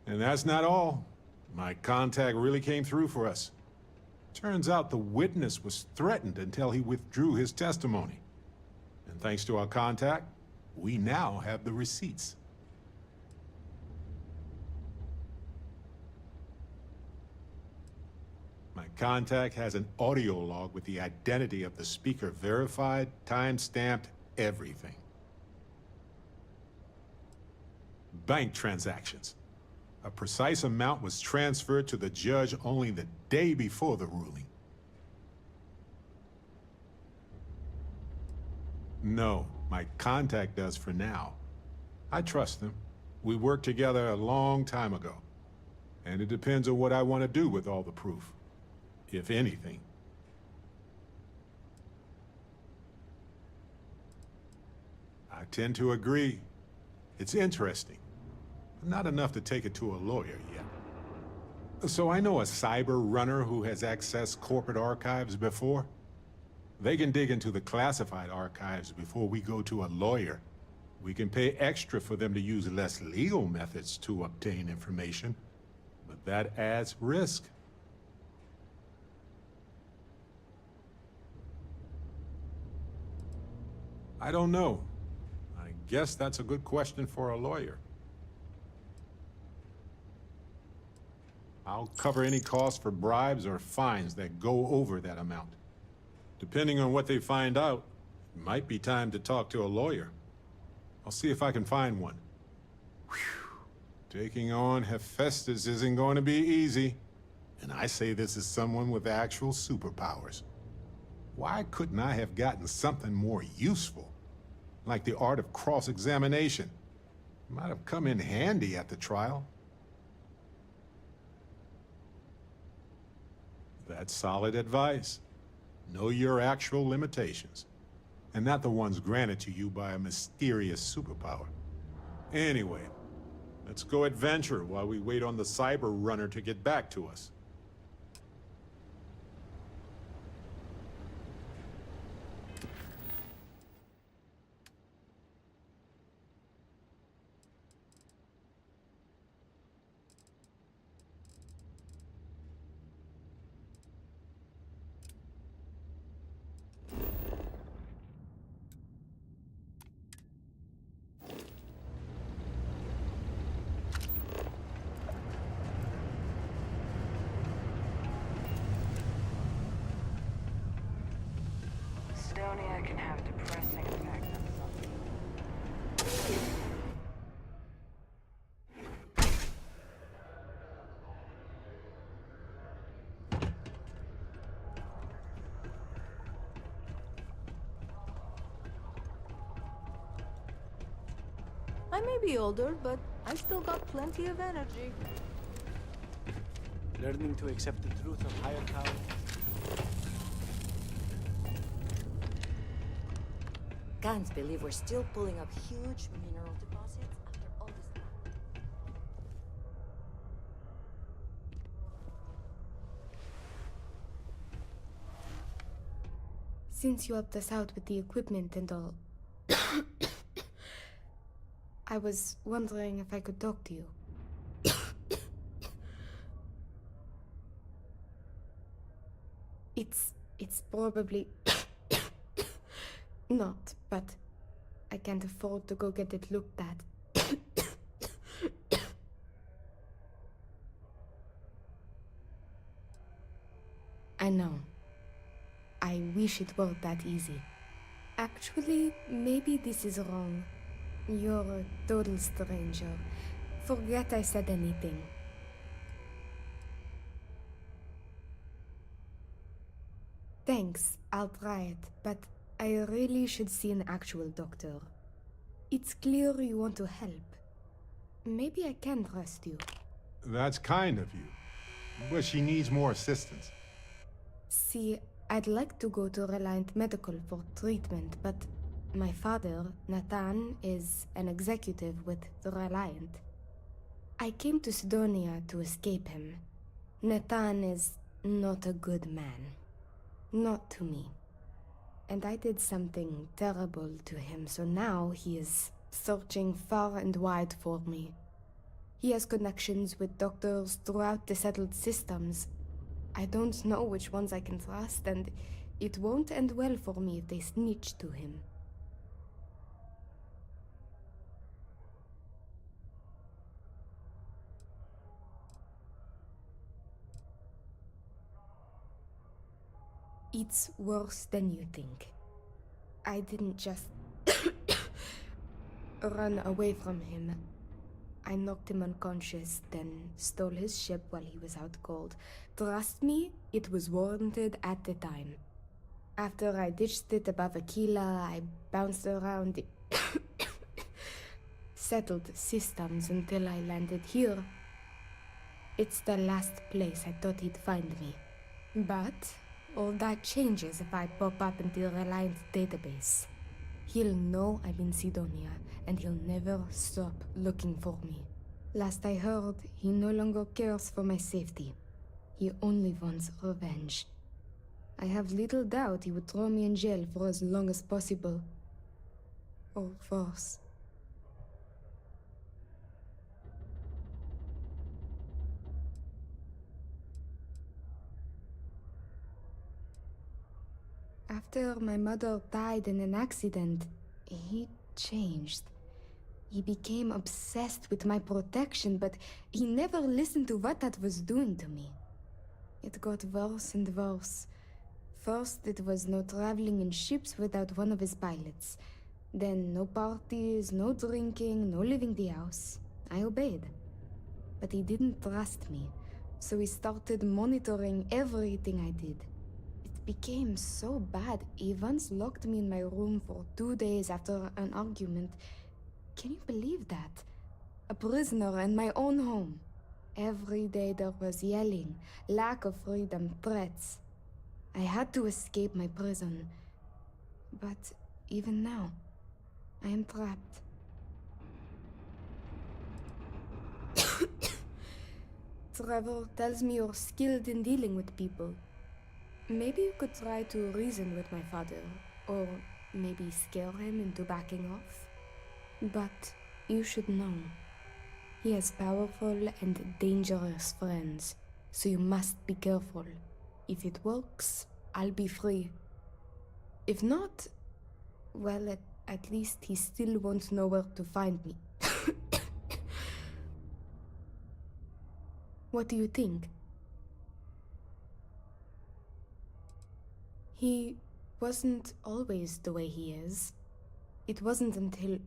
[SPEAKER 2] And that's not all. My contact really came through for us. Turns out the witness was threatened until he withdrew his testimony. And thanks to our contact, we now have the receipts. My contact has an audio log with the identity of the speaker verified, time-stamped, everything. Bank transactions. A precise amount was transferred to the judge only the day before the ruling. No, my contact does for now. I trust them. We worked together a long time ago. And it depends on what I want to do with all the proof. If anything. I tend to agree. It's interesting. Not enough to take it to a lawyer yet. So I know a cyber runner who has accessed corporate archives before. They can dig into the classified archives before we go to a lawyer. We can pay extra for them to use less legal methods to obtain information, but that adds risk. I don't know. I guess that's a good question for a lawyer. I'll cover any costs for bribes or fines that go over that amount. Depending on what they find out, it might be time to talk to a lawyer. I'll see if I can find one. Whew. Taking on Hephaestus isn't going to be easy. And I say this as someone with actual superpowers. Why couldn't I have gotten something more useful? Like the art of cross-examination. Might have come in handy at the trial. That's solid advice. Know your actual limitations, and not the ones granted to you by a mysterious superpower. Anyway, let's go adventure while we wait on the cyber runner to get back to us.
[SPEAKER 9] Sidonia can have depressing effects on some people.
[SPEAKER 3] I may be older, but I still got plenty of energy.
[SPEAKER 4] Learning to accept the truth of higher power.
[SPEAKER 6] Can't believe we're still pulling up huge mineral deposits after all this time.
[SPEAKER 7] Since you helped us out with the equipment and all, I was wondering if I could talk to you. It's probably not, but I can't afford to go get it looked at. I know. I wish it were that easy. Actually, maybe this is wrong. You're a total stranger. Forget I said anything. Thanks, I'll try it, but I really should see an actual doctor. It's clear you want to help. Maybe I can trust you.
[SPEAKER 2] That's kind of you. But she needs more assistance.
[SPEAKER 7] See, I'd like to go to Reliant Medical for treatment, but my father, Nathan, is an executive with the Reliant. I came to Sidonia to escape him. Nathan is not a good man. Not to me. And I did something terrible to him, so now he is searching far and wide for me. He has connections with doctors throughout the settled systems. I don't know which ones I can trust, and it won't end well for me if they snitch to him. It's worse than you think. I didn't just run away from him. I knocked him unconscious, then stole his ship while he was out cold. Trust me, it was warranted at the time. After I ditched it above Aquila, I bounced around the settled systems until I landed here. It's the last place I thought he'd find me. But all that changes if I pop up in the Reliant database. He'll know I'm in Sidonia, and he'll never stop looking for me. Last I heard, he no longer cares for my safety. He only wants revenge. I have little doubt he would throw me in jail for as long as possible. Or worse. After my mother died in an accident, he changed. He became obsessed with my protection, but he never listened to what that was doing to me. It got worse and worse. First, it was no traveling in ships without one of his pilots. Then no parties, no drinking, no leaving the house. I obeyed. But he didn't trust me, so he started monitoring everything I did. Became so bad, he once locked me in my room for 2 days after an argument. Can you believe that? A prisoner in my own home. Every day there was yelling, lack of freedom, threats. I had to escape my prison. But even now, I am trapped. Trevor tells me you're skilled in dealing with people. Maybe you could try to reason with my father, or maybe scare him into backing off. But you should know, he has powerful and dangerous friends, so you must be careful. If it works, I'll be free. If not, well, at least he still won't know where to find me. What do you think? He wasn't always the way he is. It wasn't until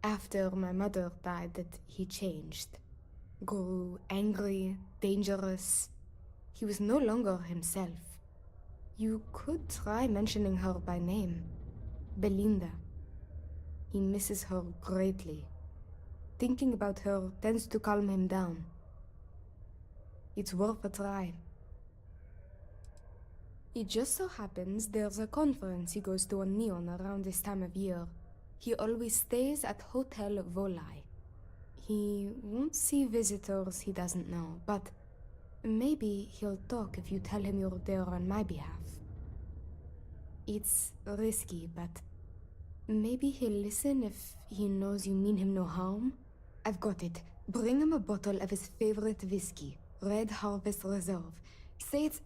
[SPEAKER 7] after my mother died that he changed. Grew angry, dangerous. He was no longer himself. You could try mentioning her by name. Belinda. He misses her greatly. Thinking about her tends to calm him down. It's worth a try. It just so happens there's a conference he goes to on Neon around this time of year. He always stays at Hotel Volai. He won't see visitors he doesn't know, but maybe he'll talk if you tell him you're there on my behalf. It's risky, but maybe he'll listen if he knows you mean him no harm. I've got it. Bring him a bottle of his favorite whiskey, Red Harvest Reserve. Say it's...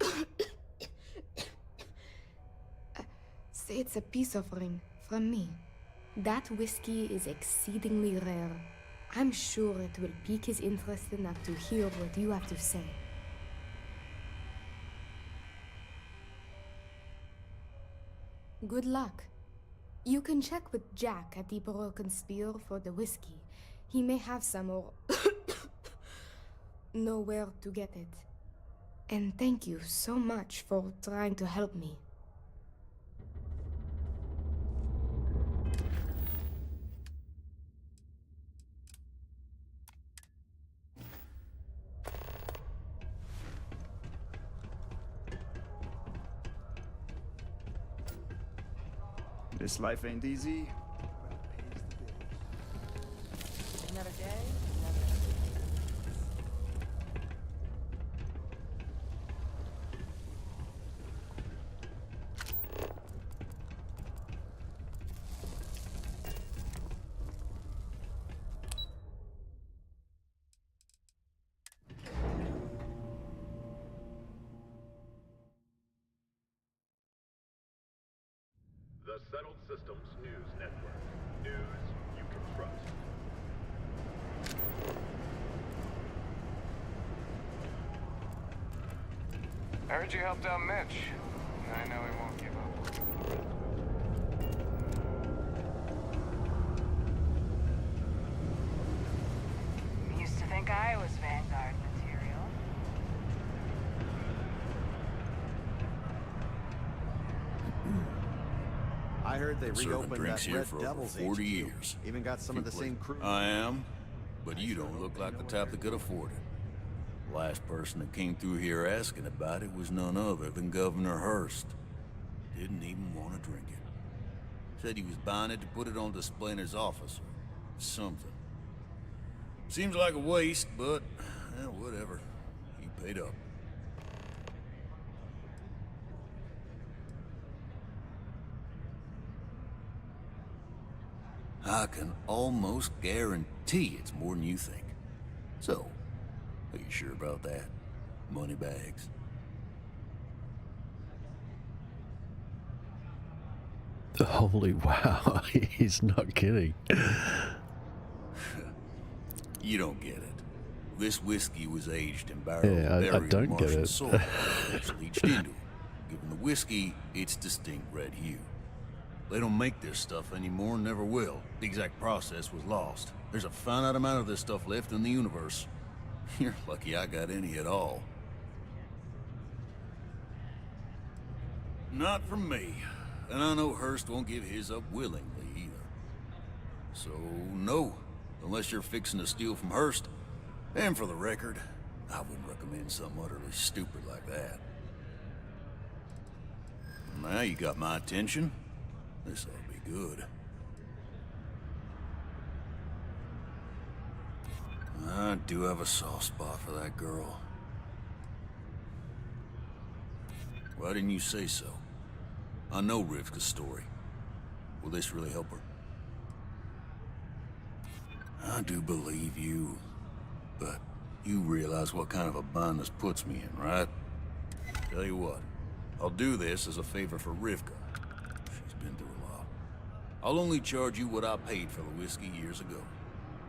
[SPEAKER 7] say it's a peace offering from me. That whiskey is exceedingly rare. I'm sure it will pique his interest enough to hear what you have to say. Good luck. You can check with Jack at the Broken Spear for the whiskey. He may have some or know where to get it. And thank you so much for trying to help me.
[SPEAKER 11] This life ain't easy.
[SPEAKER 8] Another day,
[SPEAKER 15] The Settled Systems News Network. News you can trust.
[SPEAKER 17] I heard you helped out Mitch. I know he won't give up.
[SPEAKER 9] Used to think I was Vanguard material.
[SPEAKER 12] I heard they
[SPEAKER 14] Serving
[SPEAKER 12] reopened
[SPEAKER 14] drinks
[SPEAKER 12] that
[SPEAKER 14] here
[SPEAKER 12] Red
[SPEAKER 14] for over
[SPEAKER 12] Devils
[SPEAKER 14] 40
[SPEAKER 12] HQ.
[SPEAKER 14] years.
[SPEAKER 12] Even got some of the same crew.
[SPEAKER 14] I am, but you don't look like the type that could afford it. The last person that came through here asking about it was none other than Governor Hurst. Didn't even want to drink it. Said he was buying it to put it on display in his office or something. Seems like a waste, but whatever. He paid up. I can almost guarantee it's more than you think. So, are you sure about that? Money bags.
[SPEAKER 1] Holy wow, he's not kidding.
[SPEAKER 14] You don't get it. This whiskey was aged in barrels
[SPEAKER 1] Yeah,
[SPEAKER 14] of
[SPEAKER 1] I
[SPEAKER 14] very
[SPEAKER 1] don't get
[SPEAKER 14] Martian
[SPEAKER 1] it.
[SPEAKER 14] soil that's leached into it, giving the whiskey its distinct red hue. They don't make this stuff anymore and never will. The exact process was lost. There's a finite amount of this stuff left in the universe. You're lucky I got any at all. Not from me. And I know Hurst won't give his up willingly either. So, no. Unless you're fixing to steal from Hurst. And for the record, I wouldn't recommend something utterly stupid like that. Now you got my attention. This ought to be good. I do have a soft spot for that girl. Why didn't you say so? I know Rivka's story. Will this really help her? I do believe you, but you realize what kind of a bind this puts me in, right? Tell you what, I'll do this as a favor for Rivka. She's been through a lot. I'll only charge you what I paid for the whiskey years ago.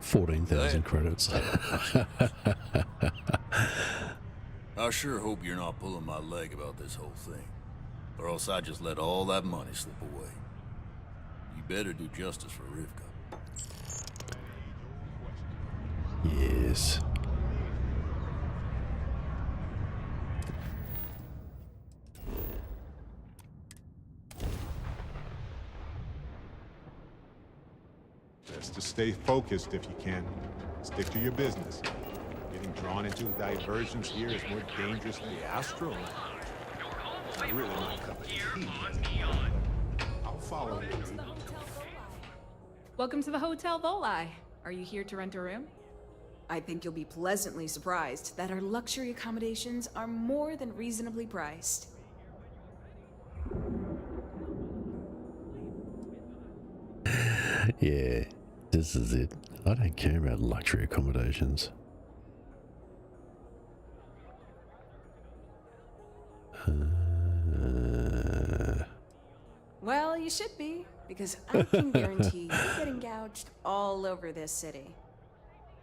[SPEAKER 1] 14,000 credits.
[SPEAKER 14] I sure hope you're not pulling my leg about this whole thing, or else I just let all that money slip away. You better do justice for Rivka.
[SPEAKER 1] Yes.
[SPEAKER 2] Best to stay focused if you can. Stick to your business. Getting drawn into diversions here is more dangerous than the Astro Lounge. Not really my cup of tea. I'll follow you.
[SPEAKER 5] Welcome to the Hotel Volai. Are you here to rent a room?
[SPEAKER 16] I think you'll be pleasantly surprised that our luxury accommodations are more than reasonably priced.
[SPEAKER 1] Yeah, this is it. I don't care about luxury accommodations.
[SPEAKER 16] Well, you should be, because I can guarantee you're getting gouged all over this city.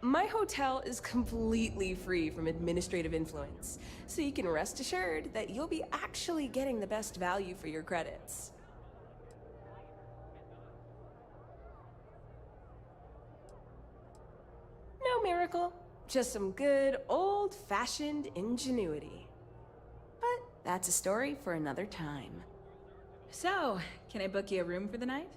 [SPEAKER 16] My hotel is completely free from administrative influence, so you can rest assured that you'll be actually getting the best value for your credits. No miracle, just some good old-fashioned ingenuity. But that's a story for another time.
[SPEAKER 5] So, can I book you a room for the night?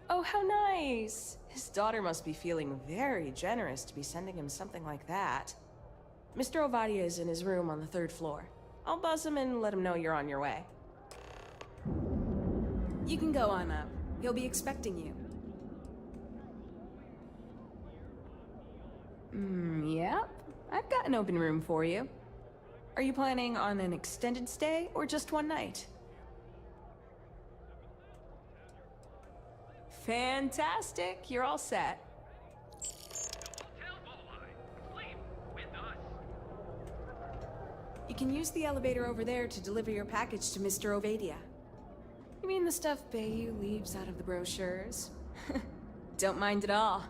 [SPEAKER 16] Oh, how nice! His daughter must be feeling very generous to be sending him something like that. Mr. Ovadia is in his room on the 3rd floor. I'll buzz him and let him know you're on your way. You can go on up. He'll be expecting you.
[SPEAKER 5] Yep. I've got an open room for you.
[SPEAKER 16] Are you planning on an extended stay or just one night? Fantastic! You're all set. You can use the elevator over there to deliver your package to Mr. Ovadia. You mean the stuff Bayou leaves out of the brochures? Don't mind at all.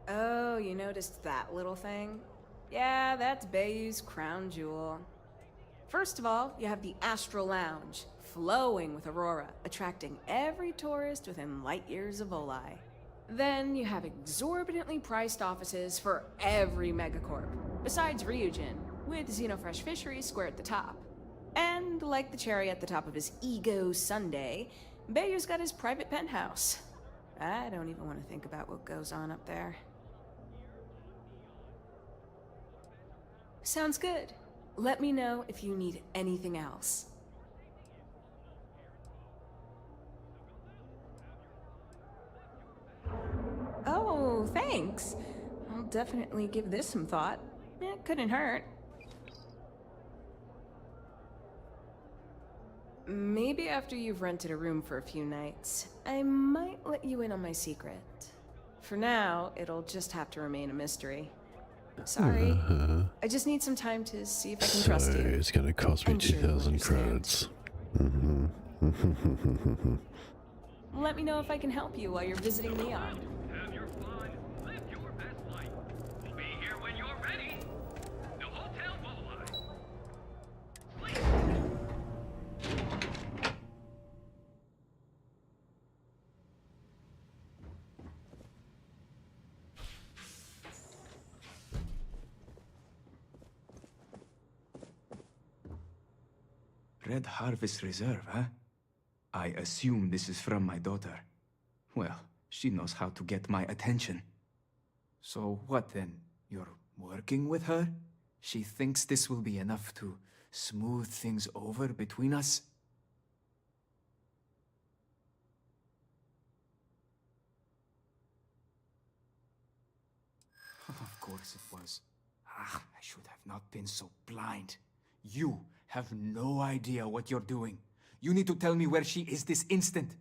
[SPEAKER 16] Oh, you noticed that little thing? Yeah, that's Bayou's crown jewel. First of all, you have the Astral Lounge, flowing with Aurora, attracting every tourist within light years of Volai. Then you have exorbitantly priced offices for every megacorp, besides Ryujin, with Xenofresh Fisheries square at the top. And like the cherry at the top of his ego sundae, Bayou's got his private penthouse. I don't even want to think about what goes on up there. Sounds good. Let me know if you need anything else. Oh, thanks. I'll definitely give this some thought. It couldn't hurt. Maybe after you've rented a room for a few nights, I might let you in on my secret. For now, it'll just have to remain a mystery. Sorry. I just need some time to see if I can trust you.
[SPEAKER 1] It's going to cost me 2,000 credits.
[SPEAKER 16] Let me know if I can help you while you're visiting Neon.
[SPEAKER 18] Have your fun. Live your best life. We'll be here when you're ready. The Hotel Volai.
[SPEAKER 24] Red Harvest Reserve, huh? I assume this is from my daughter. Well, she knows how to get my attention. So what then? You're working with her? She thinks this will be enough to smooth things over between us? Of course it was. I should have not been so blind. You have no idea what you're doing. You need to tell me where she is this instant.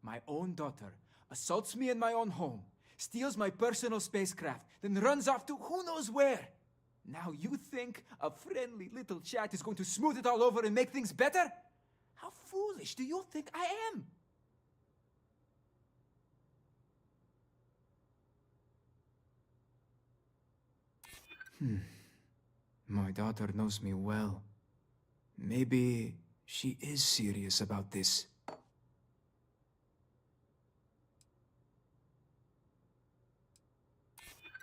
[SPEAKER 24] My own daughter assaults me in my own home, steals my personal spacecraft, then runs off to who knows where. Now you think a friendly little chat is going to smooth it all over and make things better? How foolish do you think I am? My daughter knows me well. Maybe she is serious about this.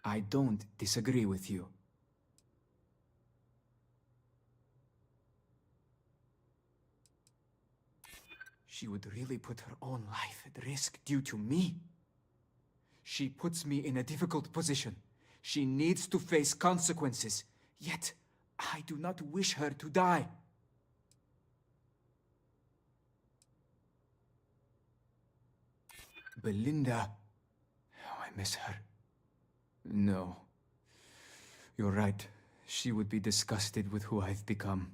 [SPEAKER 24] I don't disagree with you. She would really put her own life at risk due to me. She puts me in a difficult position. She needs to face consequences. Yet, I do not wish her to die. Belinda. Oh, I miss her. No. You're right. She would be disgusted with who I've become.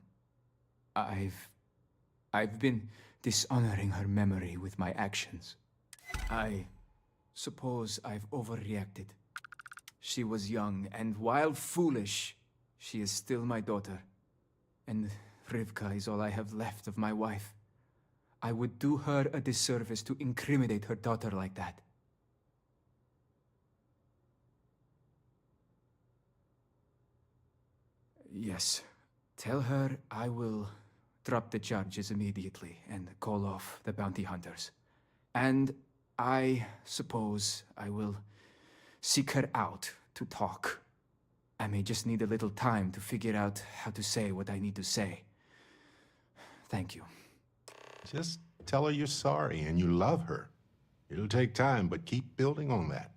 [SPEAKER 24] I've been dishonoring her memory with my actions. I suppose I've overreacted. She was young, and while foolish, she is still my daughter. And Rivka is all I have left of my wife. I would do her a disservice to incriminate her daughter like that. Yes. Tell her I will drop the charges immediately and call off the bounty hunters. And I suppose I will seek her out to talk. I may just need a little time to figure out how to say what I need to say. Thank you.
[SPEAKER 2] Just tell her you're sorry and you love her. It'll take time, but keep building on that.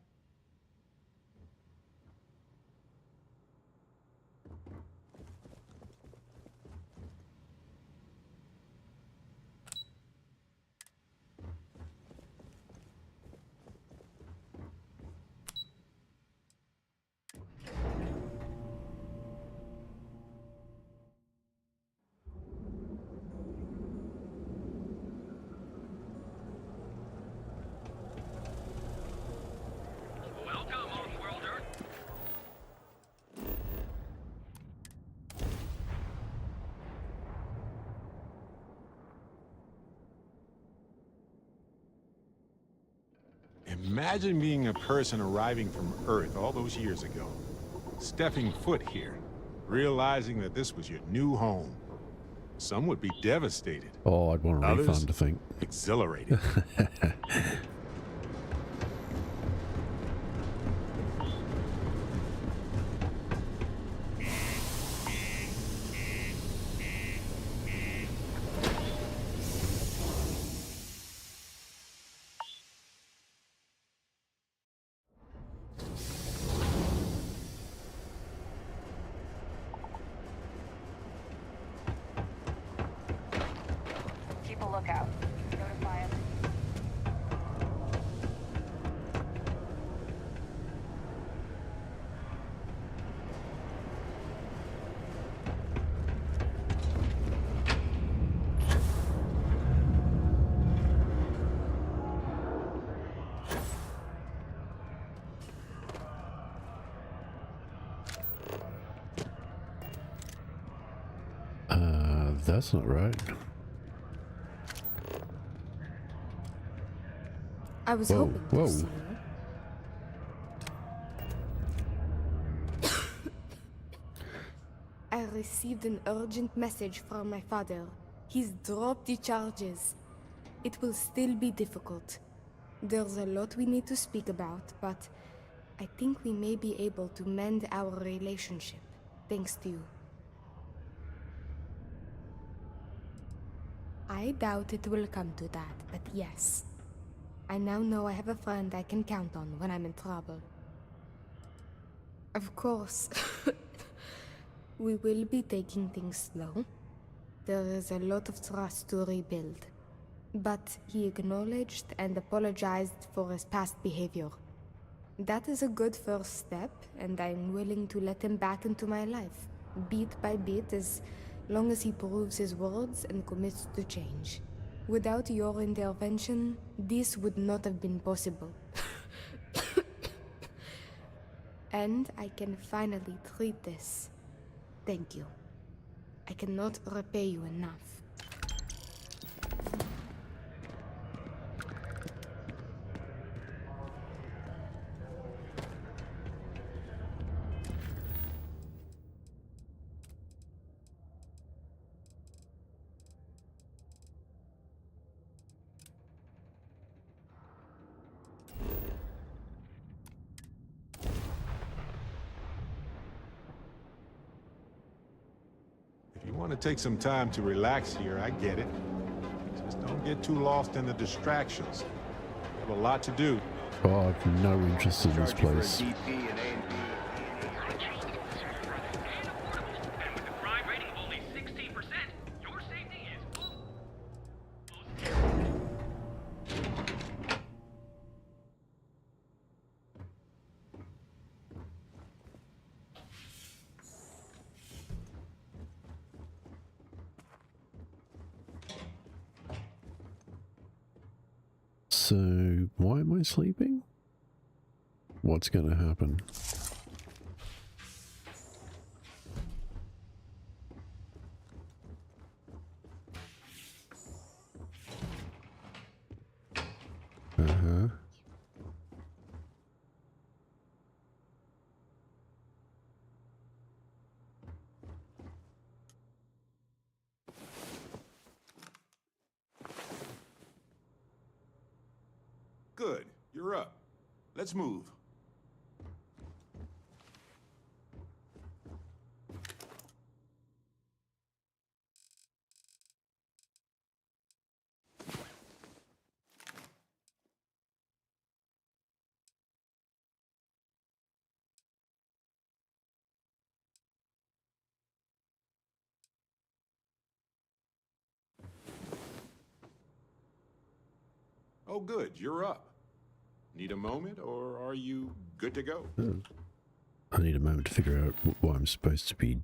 [SPEAKER 18] Welcome, Oathworlder.
[SPEAKER 15] Imagine being a person arriving from Earth all those years ago, stepping foot here, realizing that this was your new home. Some would be devastated.
[SPEAKER 1] Oh, I'd want a
[SPEAKER 15] Others,
[SPEAKER 1] refund, I think.
[SPEAKER 15] exhilarated.
[SPEAKER 9] Keep a lookout. Notify us.
[SPEAKER 1] That's not right.
[SPEAKER 7] I was
[SPEAKER 1] Whoa,
[SPEAKER 7] hoping
[SPEAKER 1] whoa.
[SPEAKER 7] to see you. I received an urgent message from my father. He's dropped the charges. It will still be difficult. There's a lot we need to speak about, but I think we may be able to mend our relationship, thanks to you. I doubt it will come to that, but yes. I now know I have a friend I can count on when I'm in trouble. Of course, we will be taking things slow. There is a lot of trust to rebuild. But he acknowledged and apologized for his past behavior. That is a good first step, and I'm willing to let him back into my life, bit by bit, as long as he proves his words and commits to change. Without your intervention, this would not have been possible. And I can finally treat this. Thank you. I cannot repay you enough.
[SPEAKER 2] want to take some time to relax here, I get it. Just don't get too lost in the distractions. You have a lot to do.
[SPEAKER 1] Oh, I've no interest in this place. So, why am I sleeping? What's going to happen? Uh-huh.
[SPEAKER 2] Good. You're up. Let's move. Oh, good. You're up. Need a moment, or are you good to go?
[SPEAKER 1] I need a moment to figure out why I'm supposed to be...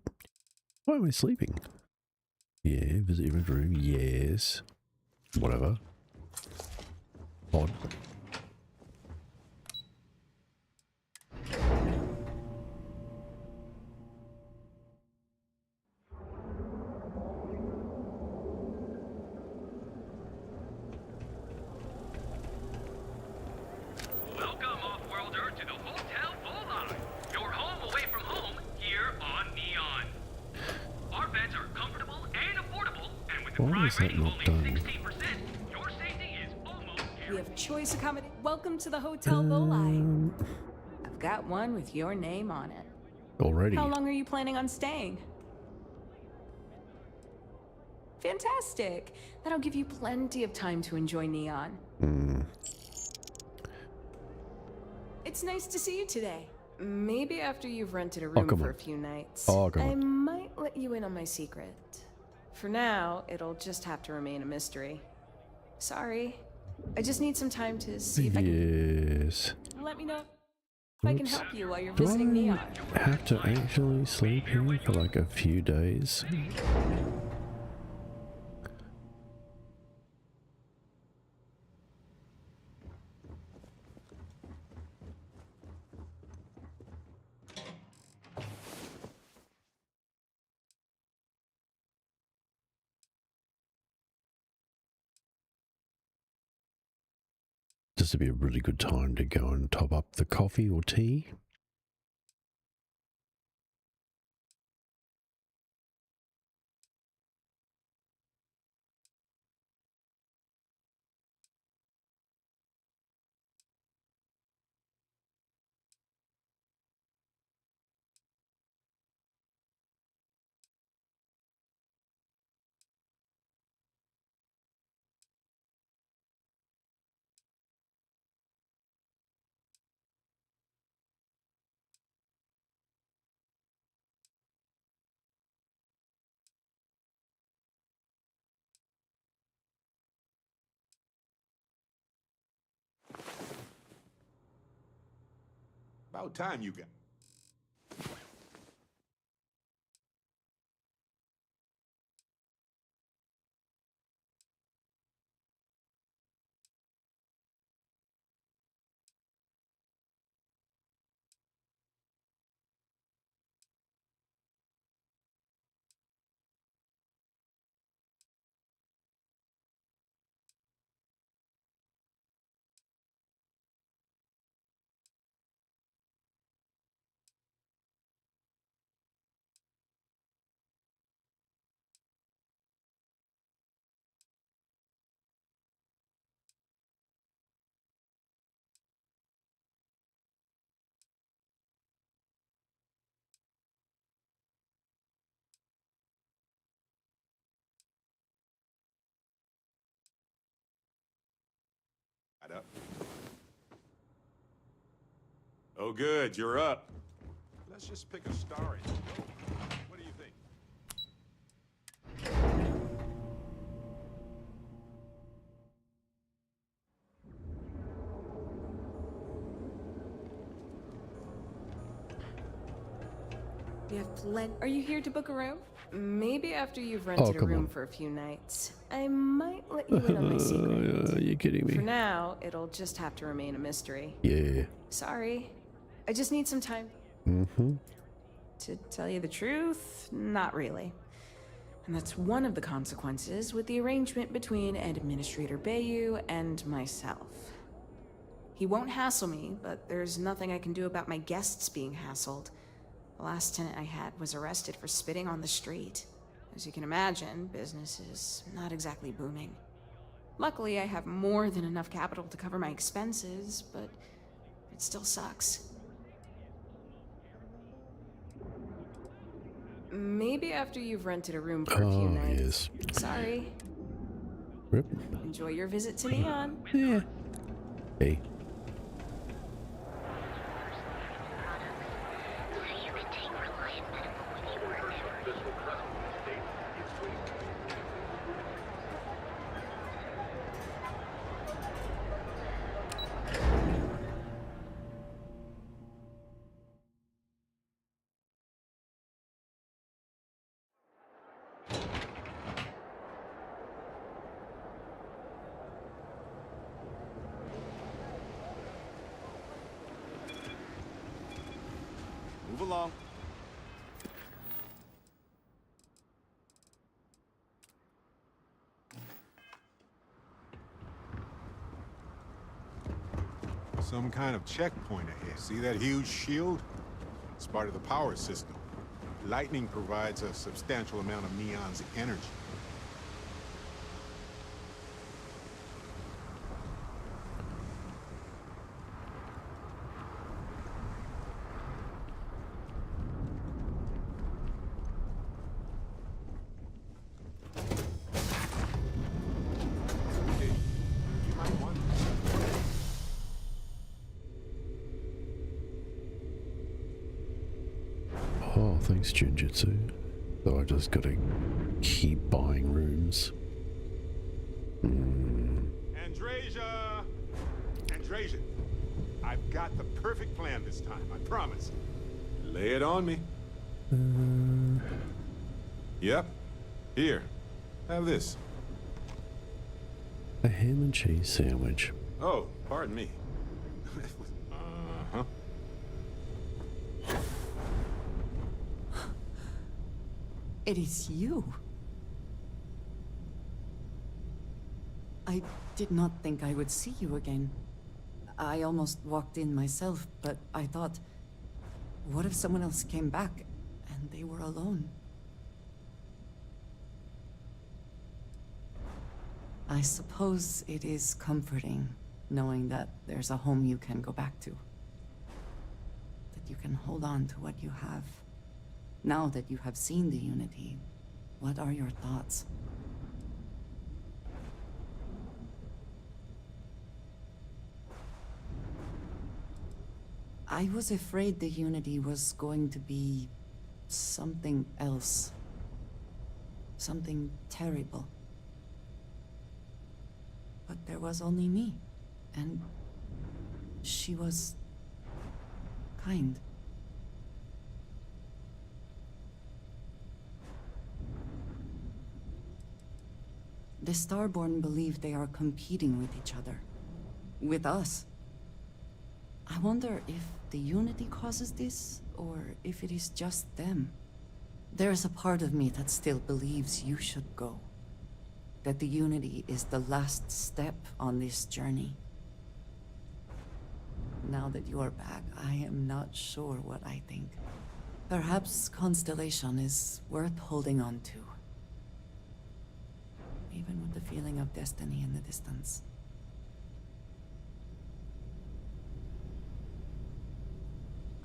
[SPEAKER 1] Why am I sleeping? Yeah, visit your room. Yes. Whatever. Odd.
[SPEAKER 18] Welcome, off-worlder, to the Hotel Volai. Your home away from home here on Neon. Our beds are comfortable and affordable, and with a
[SPEAKER 1] Why
[SPEAKER 18] prime
[SPEAKER 1] is that
[SPEAKER 18] rating of
[SPEAKER 1] not
[SPEAKER 18] only
[SPEAKER 1] done?
[SPEAKER 18] 16%, your safety is almost guaranteed.
[SPEAKER 16] We have choice accommodation. Welcome to the Hotel Volai. I've got one with your name on it.
[SPEAKER 1] Already.
[SPEAKER 16] How long are you planning on staying? Fantastic. That'll give you plenty of time to enjoy Neon. It's nice to see you today. Maybe after you've rented a room for a few nights,
[SPEAKER 1] Oh, come
[SPEAKER 16] I
[SPEAKER 1] on.
[SPEAKER 16] might let you in on my secret. For now, it'll just have to remain a mystery. Sorry. I just need some time to see if I can...
[SPEAKER 1] Yes.
[SPEAKER 16] Let me know if I can help you while you're
[SPEAKER 1] Do
[SPEAKER 16] visiting Neon.
[SPEAKER 1] I have to actually sleep here for like a few days? This would be a really good time to go and top up the coffee or tea.
[SPEAKER 2] About time you got.
[SPEAKER 15] Oh, good, you're up. Let's just pick a star and go. What do you think?
[SPEAKER 16] We have plenty. Are you here to book a room? Maybe after you've rented a room for a few nights. I might let you in on my secret.
[SPEAKER 1] You're kidding me.
[SPEAKER 16] For now, it'll just have to remain a mystery.
[SPEAKER 1] Yeah.
[SPEAKER 16] Sorry. I just need some time.
[SPEAKER 1] Mm-hmm.
[SPEAKER 16] To tell you the truth, not really. And that's one of the consequences with the arrangement between Administrator Bayou and myself. He won't hassle me, but there's nothing I can do about my guests being hassled. The last tenant I had was arrested for spitting on the street. As you can imagine, business is not exactly booming. Luckily, I have more than enough capital to cover my expenses, but it still sucks. Maybe after you've rented a room for a few nights.
[SPEAKER 1] Yes.
[SPEAKER 16] Sorry.
[SPEAKER 1] Rip.
[SPEAKER 16] Enjoy your visit to Neon.
[SPEAKER 1] Yeah. Hey.
[SPEAKER 12] Move along.
[SPEAKER 2] Some kind of checkpoint ahead. See that huge shield? It's part of the power system. Lightning provides a substantial amount of Neon's energy.
[SPEAKER 1] Oh, thanks, Jinjitsu. So I just gotta keep buying rooms.
[SPEAKER 2] Andrasia! Andrasia! I've got the perfect plan this time, I promise. Lay it on me. Yep. Here. Have this.
[SPEAKER 1] A ham and cheese sandwich.
[SPEAKER 2] Oh, pardon me. Uh-huh.
[SPEAKER 13] It is you. I did not think I would see you again. I almost walked in myself, but I thought, what if someone else came back and they were alone? I suppose it is comforting knowing that there's a home you can go back to. That you can hold on to what you have. Now that you have seen the Unity, what are your thoughts? I was afraid the Unity was going to be something else. Something terrible. But there was only me, and she was kind. The Starborn believe they are competing with each other. With us. I wonder if the Unity causes this, or if it is just them. There's a part of me that still believes you should go. That the Unity is the last step on this journey. Now that you are back, I am not sure what I think. Perhaps Constellation is worth holding on to. Even with the feeling of destiny in the distance.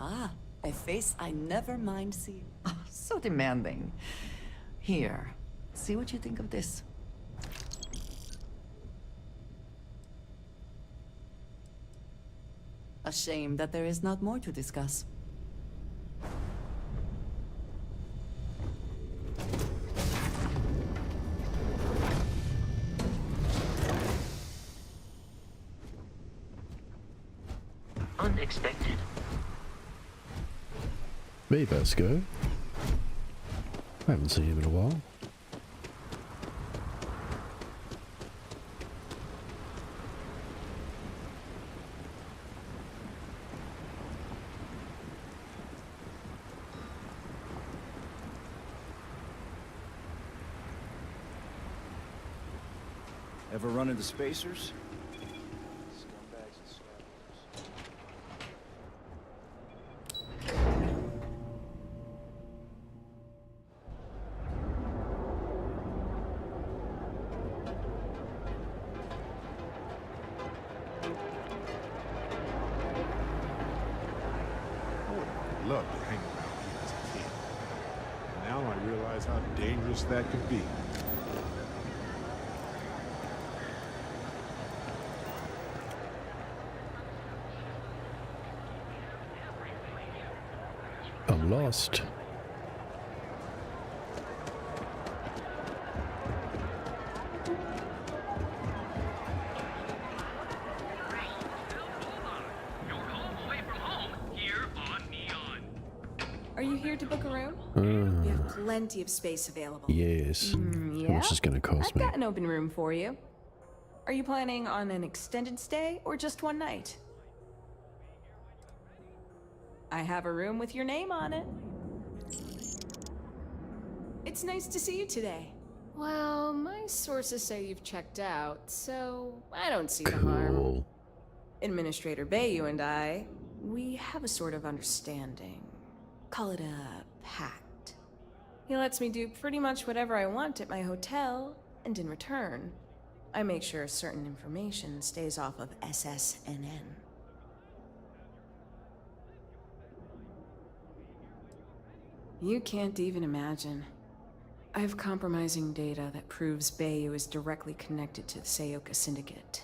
[SPEAKER 13] Ah, a face I never mind seeing. Oh, so demanding. Here, see what you think of this. A A shame that there is not more to discuss.
[SPEAKER 19] Unexpected.
[SPEAKER 1] Me, Vasco. I haven't seen him in a while.
[SPEAKER 12] Ever run into spacers?
[SPEAKER 4] Scumbags and scavengers.
[SPEAKER 2] I loved to hang around here as a kid. Now I realize how dangerous that could be.
[SPEAKER 1] I'm lost.
[SPEAKER 16] Are you here to book a room? We have plenty of space available.
[SPEAKER 1] Yes. How much is going to cost
[SPEAKER 16] I've
[SPEAKER 1] me?
[SPEAKER 16] got an open room for you. Are you planning on an extended stay or just one night? I have a room with your name on it. It's nice to see you today. Well, my sources say you've checked out, so I don't see the harm. Administrator Bayu and I, we have a sort of understanding. Call it a pact. He lets me do pretty much whatever I want at my hotel, and in return, I make sure certain information stays off of SSNN. You can't even imagine. I have compromising data that proves Bayu is directly connected to the Seoka Syndicate.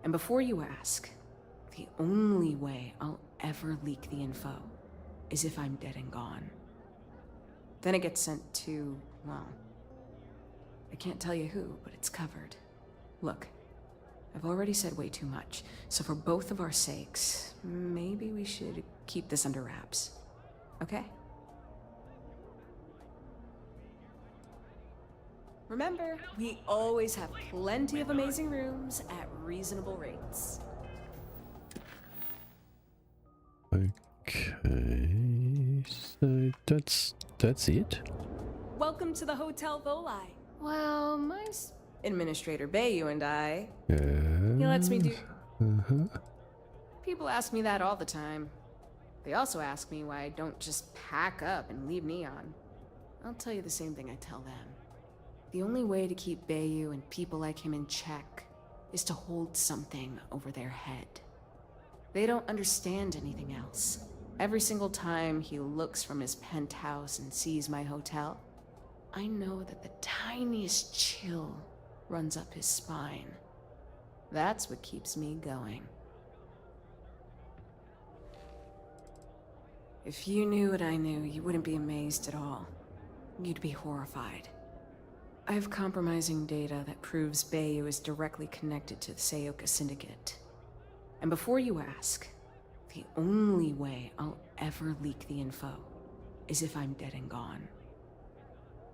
[SPEAKER 16] And before you ask, the only way I'll ever leak the info is if I'm dead and gone. Then it gets sent to, well, I can't tell you who, but it's covered. Look, I've already said way too much, so for both of our sakes, maybe we should keep this under wraps. Okay? Remember, we always have plenty of amazing rooms at reasonable rates.
[SPEAKER 1] Okay, so that's it.
[SPEAKER 16] Welcome to the Hotel Volai. Well, my Administrator Bayu and I, he lets me do. People ask me that all the time. They also ask me why I don't just pack up and leave Neon. I'll tell you the same thing I tell them. The only way to keep Bayu and people like him in check is to hold something over their head. They don't understand anything else. Every single time he looks from his penthouse and sees my hotel, I know that the tiniest chill runs up his spine. That's what keeps me going. If you knew what I knew, you wouldn't be amazed at all. You'd be horrified. I have compromising data that proves Bayu is directly connected to the Seoka Syndicate. And before you ask, the only way I'll ever leak the info is if I'm dead and gone.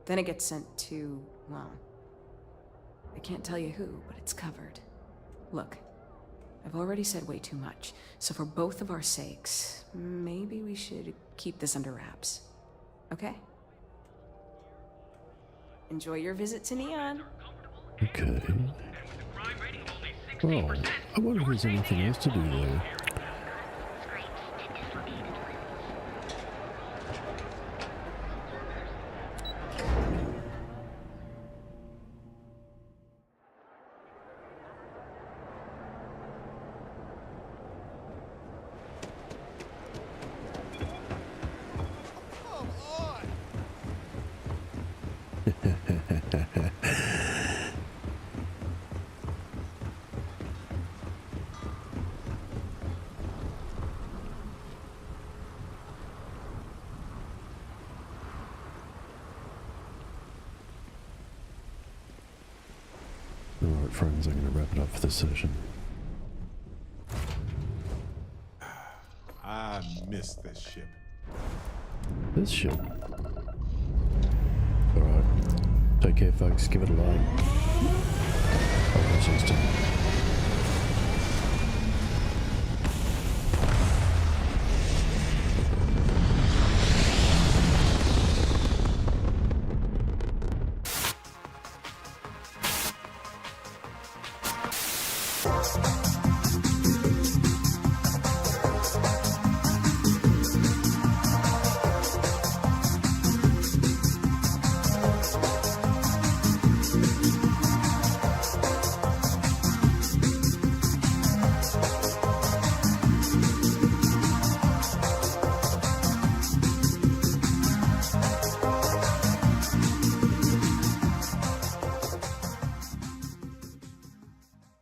[SPEAKER 16] Then it gets sent to, well, I can't tell you who, but it's covered. Look, I've already said way too much, so for both of our sakes, maybe we should keep this under wraps. Okay? Enjoy your visit to Neon.
[SPEAKER 1] Okay. Well, I wonder if there's anything else to do there. Alright friends, I'm going to wrap it up for this session.
[SPEAKER 2] I miss this ship.
[SPEAKER 1] This ship? Alright. Take care folks, give it a like. I'll catch you next time.
[SPEAKER 2] Thank you.